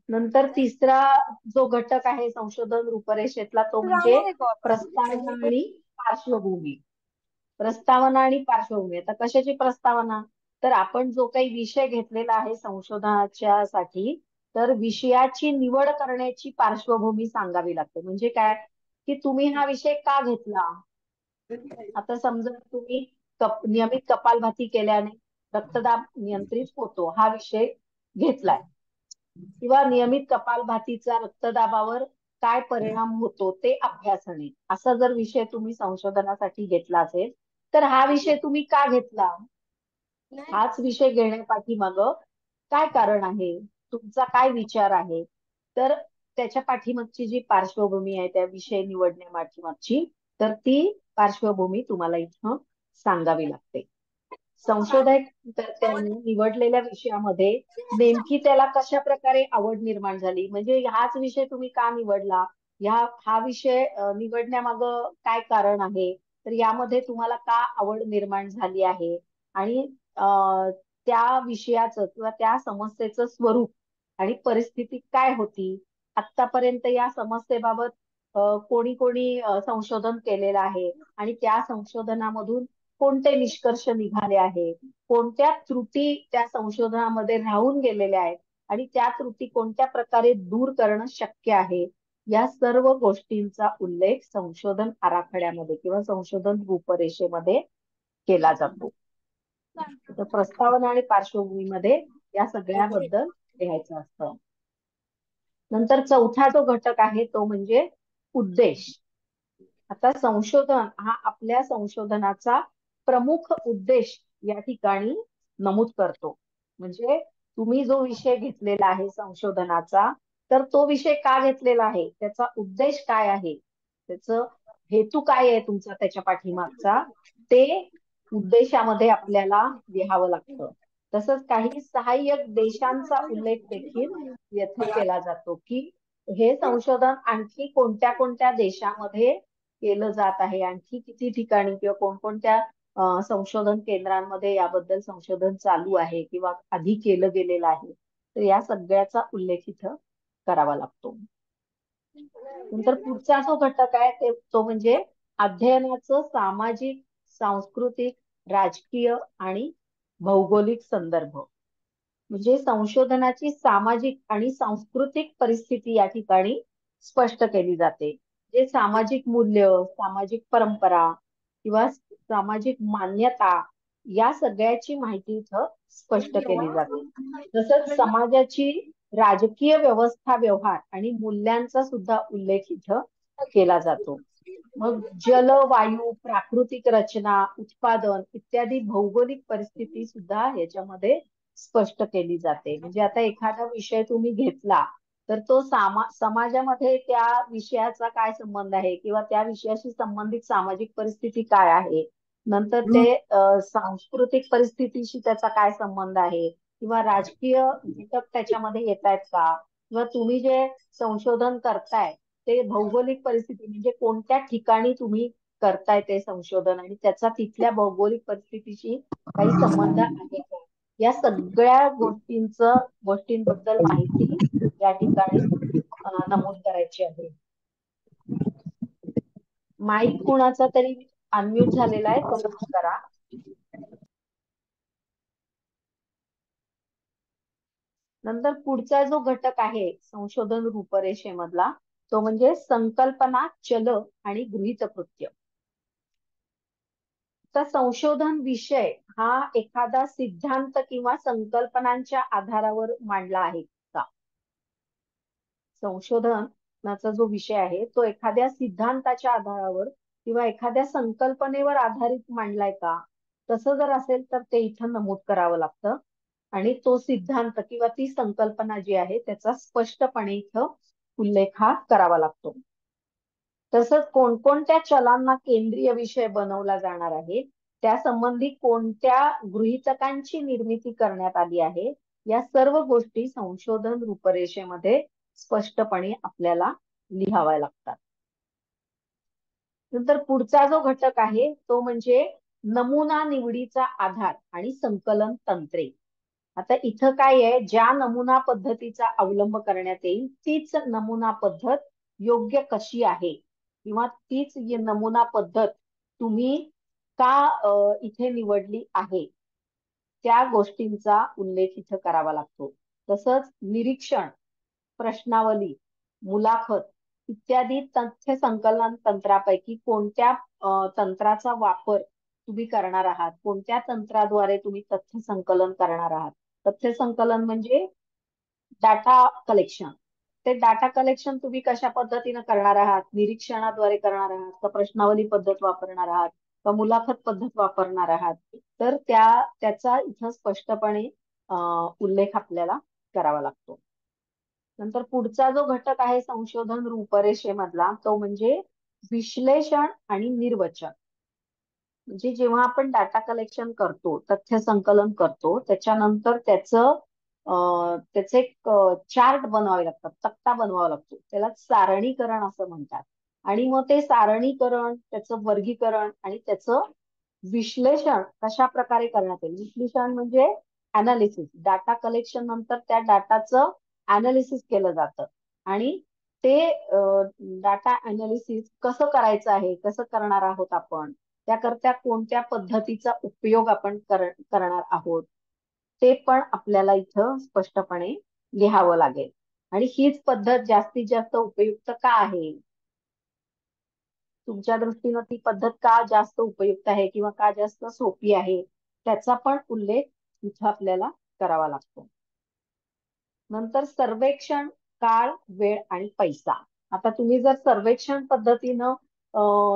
नंतर तिसरा जो घटक आहे संशोधन रूपरेषेतला तो म्हणजे प्रस्तावना आणि पार्श्वभूमी. प्रस्तावना आणि पार्श्वभूमी. आता कशाची प्रस्तावना? तर आपण जो काही विषय घेतलेला आहे संशोधनाच्या साठी तर विषयाची निवड करण्याची पार्श्वभूमी सांगावी लागते. म्हणजे काय की तुम्ही हा विषय का घेतला. आता समजा तुम्ही नियमित कपालभाती केल्याने रक्तदाब नियंत्रित होतो हा विषय घेतलाय किंवा नियमित कपालभातीचा रक्तदाबावर काय परिणाम होतो ते अभ्यासणे असा जर विषय तुम्ही संशोधनासाठी घेतला असेल तर हा विषय तुम्ही का घेतला. हाच विषय घेण्यापाठीमागं काय कारण आहे, तुमचा काय विचार आहे. तर त्याच्या पाठीमागची जी पार्श्वभूमी आहे त्या विषय निवडण्या पाठीमागची तर ती पार्श्वभूमी तुम्हाला इथं सांगावी लागते. संशोधक तर त्यांनी निवडलेल्या विषयामध्ये नेमकी त्याला कशा प्रकारे आवड निर्माण झाली, म्हणजे हाच विषय तुम्ही का निवडला, हा विषय निवडण्यामागं काय कारण आहे, तर यामध्ये तुम्हाला का आवड निर्माण झाली आहे आणि त्या विषयाचं किंवा त्या समस्येचं स्वरूप आणि परिस्थिती काय होती, आतापर्यंत या समस्येबाबत कोणी कोणी संशोधन केलेलं आहे आणि त्या संशोधनामधून कोणते निष्कर्ष निघाले आहेत, कोणत्या त्रुटी त्या संशोधनामध्ये राहून गेलेल्या आहेत आणि त्या त्रुटी कोणत्या प्रकारे दूर करणं शक्य आहे या सर्व गोष्टींचा उल्लेख संशोधन आराखड्यामध्ये किंवा संशोधन रूपरेषेमध्ये केला जातो. तर प्रस्तावना आणि पार्श्वभूमीमध्ये या सगळ्याबद्दल लिहायचं असतं. नंतर चौथा जो घटक आहे तो म्हणजे उद्देश. आता संशोधन हा आपल्या संशोधनाचा प्रमुख उद्देश या ठिकाणी नमूद करतो. म्हणजे तुम्ही जो विषय घेतलेला आहे संशोधनाचा तर तो विषय का घेतलेला आहे, त्याचा उद्देश काय आहे, त्याचं हेतू काय आहे तुमचा त्याच्या पाठीमागचा ते उद्देशामध्ये आपल्याला लिहावं लागतं. तसंच काही सहाय्यक देशांचा उल्लेख देखील येथे केला जातो की हे संशोधन आणखी कोणत्या कोणत्या देशामध्ये केलं जात आहे, आणखी किती ठिकाणी किंवा कोणकोणत्या संशोधन केंद्रांमध्ये याबद्दल संशोधन चालू आहे किंवा आधी केलं गेलेलं आहे, तर या सगळ्याचा उल्लेख इथं करावा लागतो. नंतर पुढचा जो घटक आहे तो म्हणजे अध्ययनाचं सामाजिक, सांस्कृतिक, राजकीय आणि भौगोलिक संदर्भ. म्हणजे संशोधनाची सामाजिक आणि सांस्कृतिक परिस्थिती या ठिकाणी स्पष्ट केली जाते. जे सामाजिक मूल्य, सामाजिक परंपरा किंवा सामाजिक मान्यता या सगळ्याची माहिती इथं स्पष्ट केली जाते. तसंच समाजाची राजकीय व्यवस्था, व्यवहार आणि मूल्यांचा सुद्धा उल्लेख इथं केला जातो. मग जल, वायू, प्राकृतिक रचना, उत्पादन इत्यादी भौगोलिक परिस्थिती सुद्धा याच्यामध्ये स्पष्ट केली जाते. म्हणजे आता एखादा विषय तुम्ही घेतला तर तो समाजामध्ये त्या विषयाचा काय संबंध आहे किंवा त्या विषयाशी संबंधित सामाजिक परिस्थिती काय आहे, नंतर ते सांस्कृतिक परिस्थितीशी त्याचा काय संबंध आहे किंवा राजकीय घटक त्याच्यामध्ये येत आहेत का, किंवा तुम्ही जे संशोधन करताय ते भौगोलिक परिस्थिती म्हणजे कोणत्या ठिकाणी तुम्ही करताय ते संशोधन आणि त्याचा तिथल्या भौगोलिक परिस्थितीशी काही संबंध आहे का, या सगळ्या गोष्टींबद्दल माहिती या ठिकाणी नमूद करायची आहे. माईक कुणाचा तरी अनम्यूट झालेला आहे, तो म्यूट करा. नंतर पुढचा जो घटक आहे संशोधन रूपरेषेमधला तो म्हणजे संकल्पना, चल आणि गृहीतकृत्य. तर संशोधन विषय हा एखादा सिद्धांत किंवा संकल्पनांच्या आधारावर मांडला आहे का? संशोधनाचा जो विषय आहे तो एखाद्या सिद्धांताच्या आधारावर किंवा एखाद्या संकल्पनेवर आधारित मांडलाय का? तसं जर असेल तर ते इथं नमूद करावं लागतं आणि तो सिद्धांत किंवा ती संकल्पना जी आहे त्याचा स्पष्टपणे इथं उल्लेख हा करावा लागतो. तसंच कोणकोणत्या चलांना केंद्रीय विषय बनवला जाणार आहे, त्या संबंधी कोणत्या गृहीतकांची निर्मिती करण्यात आली आहे, या सर्व गोष्टी संशोधन रूपरेषेमध्ये स्पष्टपणे आपल्याला लिहाव्या लागतात. नंतर पुढचा जो घटक आहे तो म्हणजे नमुना निवडीचा आधार आणि संकलन तंत्रे. आता इथं काय आहे, ज्या नमुना पद्धतीचा अवलंब करण्यात येईल तीच नमुना पद्धत योग्य कशी आहे किंवा तीच नमुना पद्धत तुम्ही का इथे निवडली आहे, त्या गोष्टींचा उल्लेख इथं करावा लागतो. तसंच निरीक्षण, प्रश्नावली, मुलाखत इत्यादी तथ्य संकलन तंत्रापैकी कोणत्या तंत्राचा वापर तुम्ही करणार आहात, कोणत्या तंत्राद्वारे तुम्ही तथ्य संकलन करणार आहात. तथ्य संकलन म्हणजे डाटा कलेक्शन. ते डाटा कलेक्शन तुम्ही कशा पद्धतीने करणार आहात, निरीक्षणाद्वारे करणार आहात का प्रश्नावली पद्धत वापरणार आहात का मुलाखत पद्धत वापरणार आहात, तर त्याचा इथं स्पष्टपणे उल्लेख आपल्याला करावा लागतो. नंतर पुढचा जो घटक आहे संशोधन रूपरेषेमधला तो म्हणजे विश्लेषण आणि निर्वचन. म्हणजे जेव्हा आपण डाटा कलेक्शन करतो, तथ्य संकलन करतो, त्याच्यानंतर त्याचे एक चार्ट बनवावे लागतात, तक्ता बनवावा लागतो, त्याला सारणीकरण असं म्हणतात. आणि मग ते सारणीकरण, त्याचं वर्गीकरण आणि त्याचं विश्लेषण कशा प्रकारे करण्यात येईल. विश्लेषण म्हणजे अनालिसिस, डाटा कलेक्शन नंतर त्या डाटाचं अनालिसिस केलं जातं आणि ते डाटा अनालिसिस कसं करायचं आहे, कसं करणार आहोत आपण, त्याकरता कोणत्या पद्धतीचा उपयोग आपण करणार आहोत, ते पण आपल्याला इथं स्पष्टपणे लिहावं लागेल. आणि हीच पद्धत जास्तीत जास्त उपयुक्त का आहे, तुमच्या दृष्टीनं ती पद्धत का जास्त उपयुक्त आहे किंवा का जास्त सोपी आहे, त्याचा पण उल्लेख इथं आपल्याला करावा लागतो. नंतर सर्वेक्षण, काळ, वेळ आणि पैसा. आता तुम्ही जर सर्वेक्षण पद्धतीनं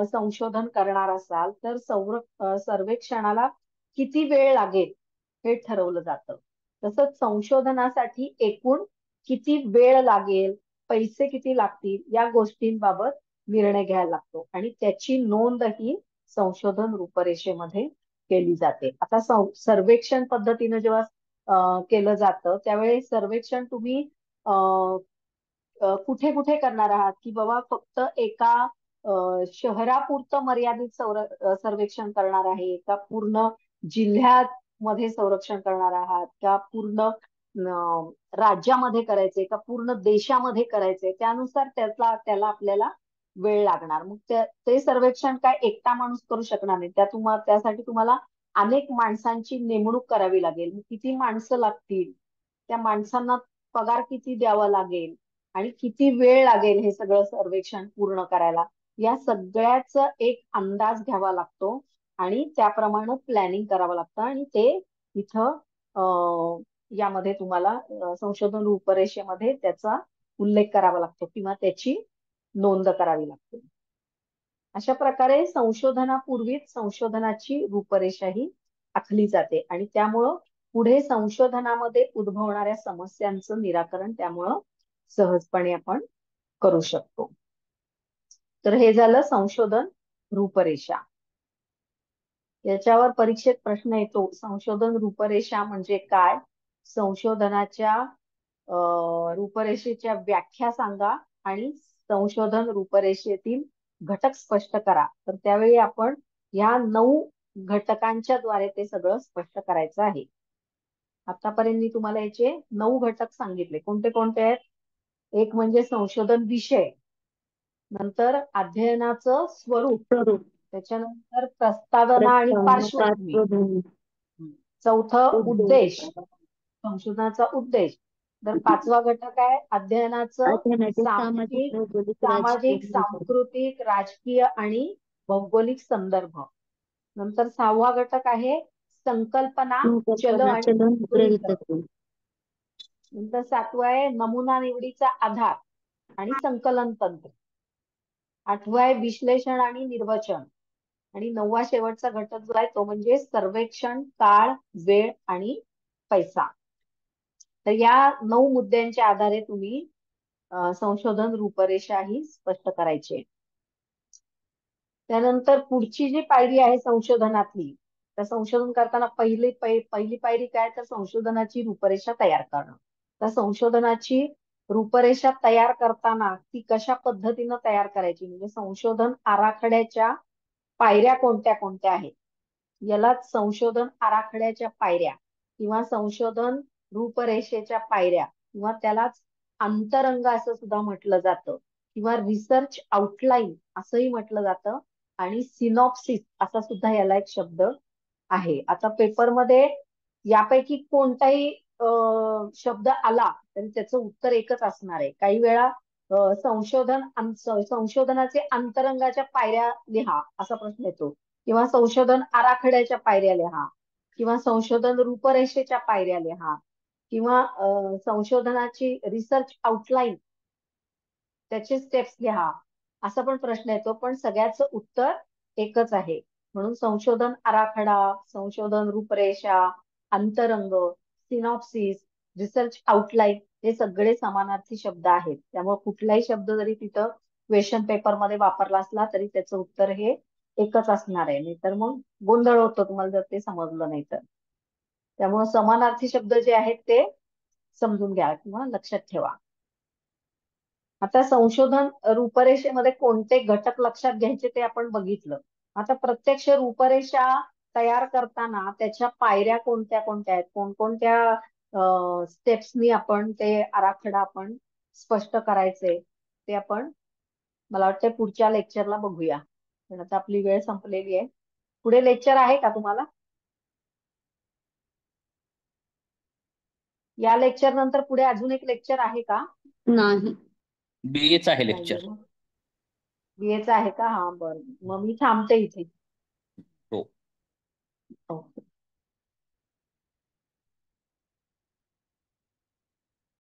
संशोधन करणार असाल तर सर्वेक्षणाला किती वेळ लागेल हे ठरवलं जातं. तसंच संशोधनासाठी एकूण किती वेळ लागेल, पैसे किती लागतील, या गोष्टींबाबत निर्णय घ्यायला लागतो आणि त्याची नोंद ही संशोधन रूपरेषेमध्ये केली जाते. आता सर्वेक्षण पद्धतीनं जेव्हा केलं जातं त्यावेळेस सर्वेक्षण तुम्ही कुठे कुठे करणार आहात, की बाबा फक्त एका शहरापुरतं मर्यादित सर्वेक्षण करणार आहे का, पूर्ण जिल्ह्यात मध्ये संरक्षण करणार आहात का, पूर्ण राज्यामध्ये करायचंय का, पूर्ण देशामध्ये करायचंय, त्यानुसार त्याला आपल्याला वेळ लागणार. मग ते सर्वेक्षण काय एकटा माणूस करू शकणार नाही, त्यासाठी तुम्हाला अनेक माणसांची नेमणूक करावी लागेल. किती माणसं लागतील, त्या माणसांना पगार किती द्यावा लागेल आणि किती वेळ लागेल हे सगळं सर्वेक्षण पूर्ण करायला, या सगळ्याच एक अंदाज घ्यावा लागतो आणि त्याप्रमाणे प्लॅनिंग करावं लागतं आणि ते इथं यामध्ये तुम्हाला संशोधन रूपरेषेमध्ये त्याचा उल्लेख करावा लागतो किंवा त्याची नोंद करावी लागते. अशा प्रकारे संशोधनापूर्वीच संशोधनाची रूपरेषा ही आखली जाते आणि त्यामुळं पुढे संशोधनामध्ये उद्भवणाऱ्या समस्यांचं निराकरण त्यामुळं सहजपणे आपण करू शकतो. तर हे झालं संशोधन रूपरेषा. याच्यावर परीक्षेत प्रश्न येतो, संशोधन रूपरेषा म्हणजे काय? संशोधनाच्या रूपरेषेच्या व्याख्या सांगा आणि संशोधन रूपरेषेतील घटक स्पष्ट करा. तर त्यावेळी आपण या 9 घटकांच्या द्वारे ते सगळं स्पष्ट करायचं आहे. आतापर्यंत मी तुम्हाला याचे 9 घटक सांगितले. कोणते कोणते आहेत? एक म्हणजे संशोधन विषय, नंतर अध्ययनाचं स्वरूप, त्याच्यानंतर प्रस्तावना आणि पार्श्वभूमी, चौथं उद्देश, संशोधनाचा उद्देश. तर 5वा घटक आहे अध्ययनाचं सामाजिक, सांस्कृतिक, राजकीय आणि भौगोलिक संदर्भ. नंतर 6वा घटक आहे संकल्पना, चल आणि गृहीतक. नंतर 7वा आहे नमुना निवडीचा आधार आणि संकलन तंत्र. 8वा आहे विश्लेषण आणि निर्वचन. आणि 9वा शेवटचा घटक जो आहे तो म्हणजे सर्वेक्षण, काळ, वेळ आणि पैसा. तर या 9 मुद्द्यांच्या आधारे तुम्ही संशोधन रूपरेषा ही स्पष्ट करायची. त्यानंतर पुढची जी पायरी आहे संशोधनातली, तर संशोधन करताना पहिली पायरी काय? तर संशोधनाची रूपरेषा तयार करणं. तर संशोधनाची रूपरेषा तयार करताना ती कशा पद्धतीनं तयार करायची, म्हणजे संशोधन आराखड्याच्या पायऱ्या कोणत्या कोणत्या आहेत, यालाच संशोधन आराखड्याच्या पायऱ्या किंवा संशोधन रूपरेषेच्या पायऱ्या किंवा त्यालाच अंतरंग असं सुद्धा म्हटलं जातं किंवा रिसर्च आउटलाईन असंही म्हटलं जातं आणि सिनॉप्सिस असा सुद्धा याला एक शब्द आहे. आता पेपरमध्ये यापैकी कोणताही शब्द आला तरी त्याचं उत्तर एकच असणार आहे. काही वेळा संशोधनाचे अंतरंगाच्या पायऱ्या लिहा असा प्रश्न येतो किंवा संशोधन आराखड्याच्या पायऱ्या लिहा किंवा संशोधन रूपरेषेच्या पायऱ्या लिहा किंवा संशोधनाची रिसर्च आउटलाईन त्याचे स्टेप्स लिहा असा पण प्रश्न येतो. पण सगळ्याचं उत्तर एकच आहे. म्हणून संशोधन आराखडा, संशोधन रूपरेषा, अंतरंग, सिनॉप्सिस, रिसर्च आउटलाईन हे सगळे समानार्थी शब्द आहेत. त्यामुळे कुठलाही शब्द जरी तिथं क्वेश्चन पेपर मध्ये वापरला असला तरी त्याचं उत्तर हे एकच असणार आहे. नाही तर मग गोंधळ होतो तुम्हाला जर ते समजलं नाही तर. त्यामुळे समानार्थी शब्द जे आहेत ते समजून घ्या किंवा लक्षात ठेवा. आता संशोधन रूपरेषेमध्ये कोणते घटक लक्षात घ्यायचे ते आपण बघितलं. आता प्रत्यक्ष रूपरेषा तयार करताना त्याच्या पायऱ्या कोणत्या कोणत्या आहेत, कोणकोणत्या स्टेप्सनी आपण ते आराखडा आपण स्पष्ट करायचे ते आपण मला वाटतं पुढच्या लेक्चरला बघूया. पण आता आपली वेळ संपलेली आहे. पुढे लेक्चर आहे का तुम्हाला? या लेक्चर नंतर पुढे अजून एक लेक्चर आहे का? नाही. बीएच आहे नाहीये लेक्चर. ना? बीएच आहे का? हा बरं, मग मी थांबते इथे. हो. हो.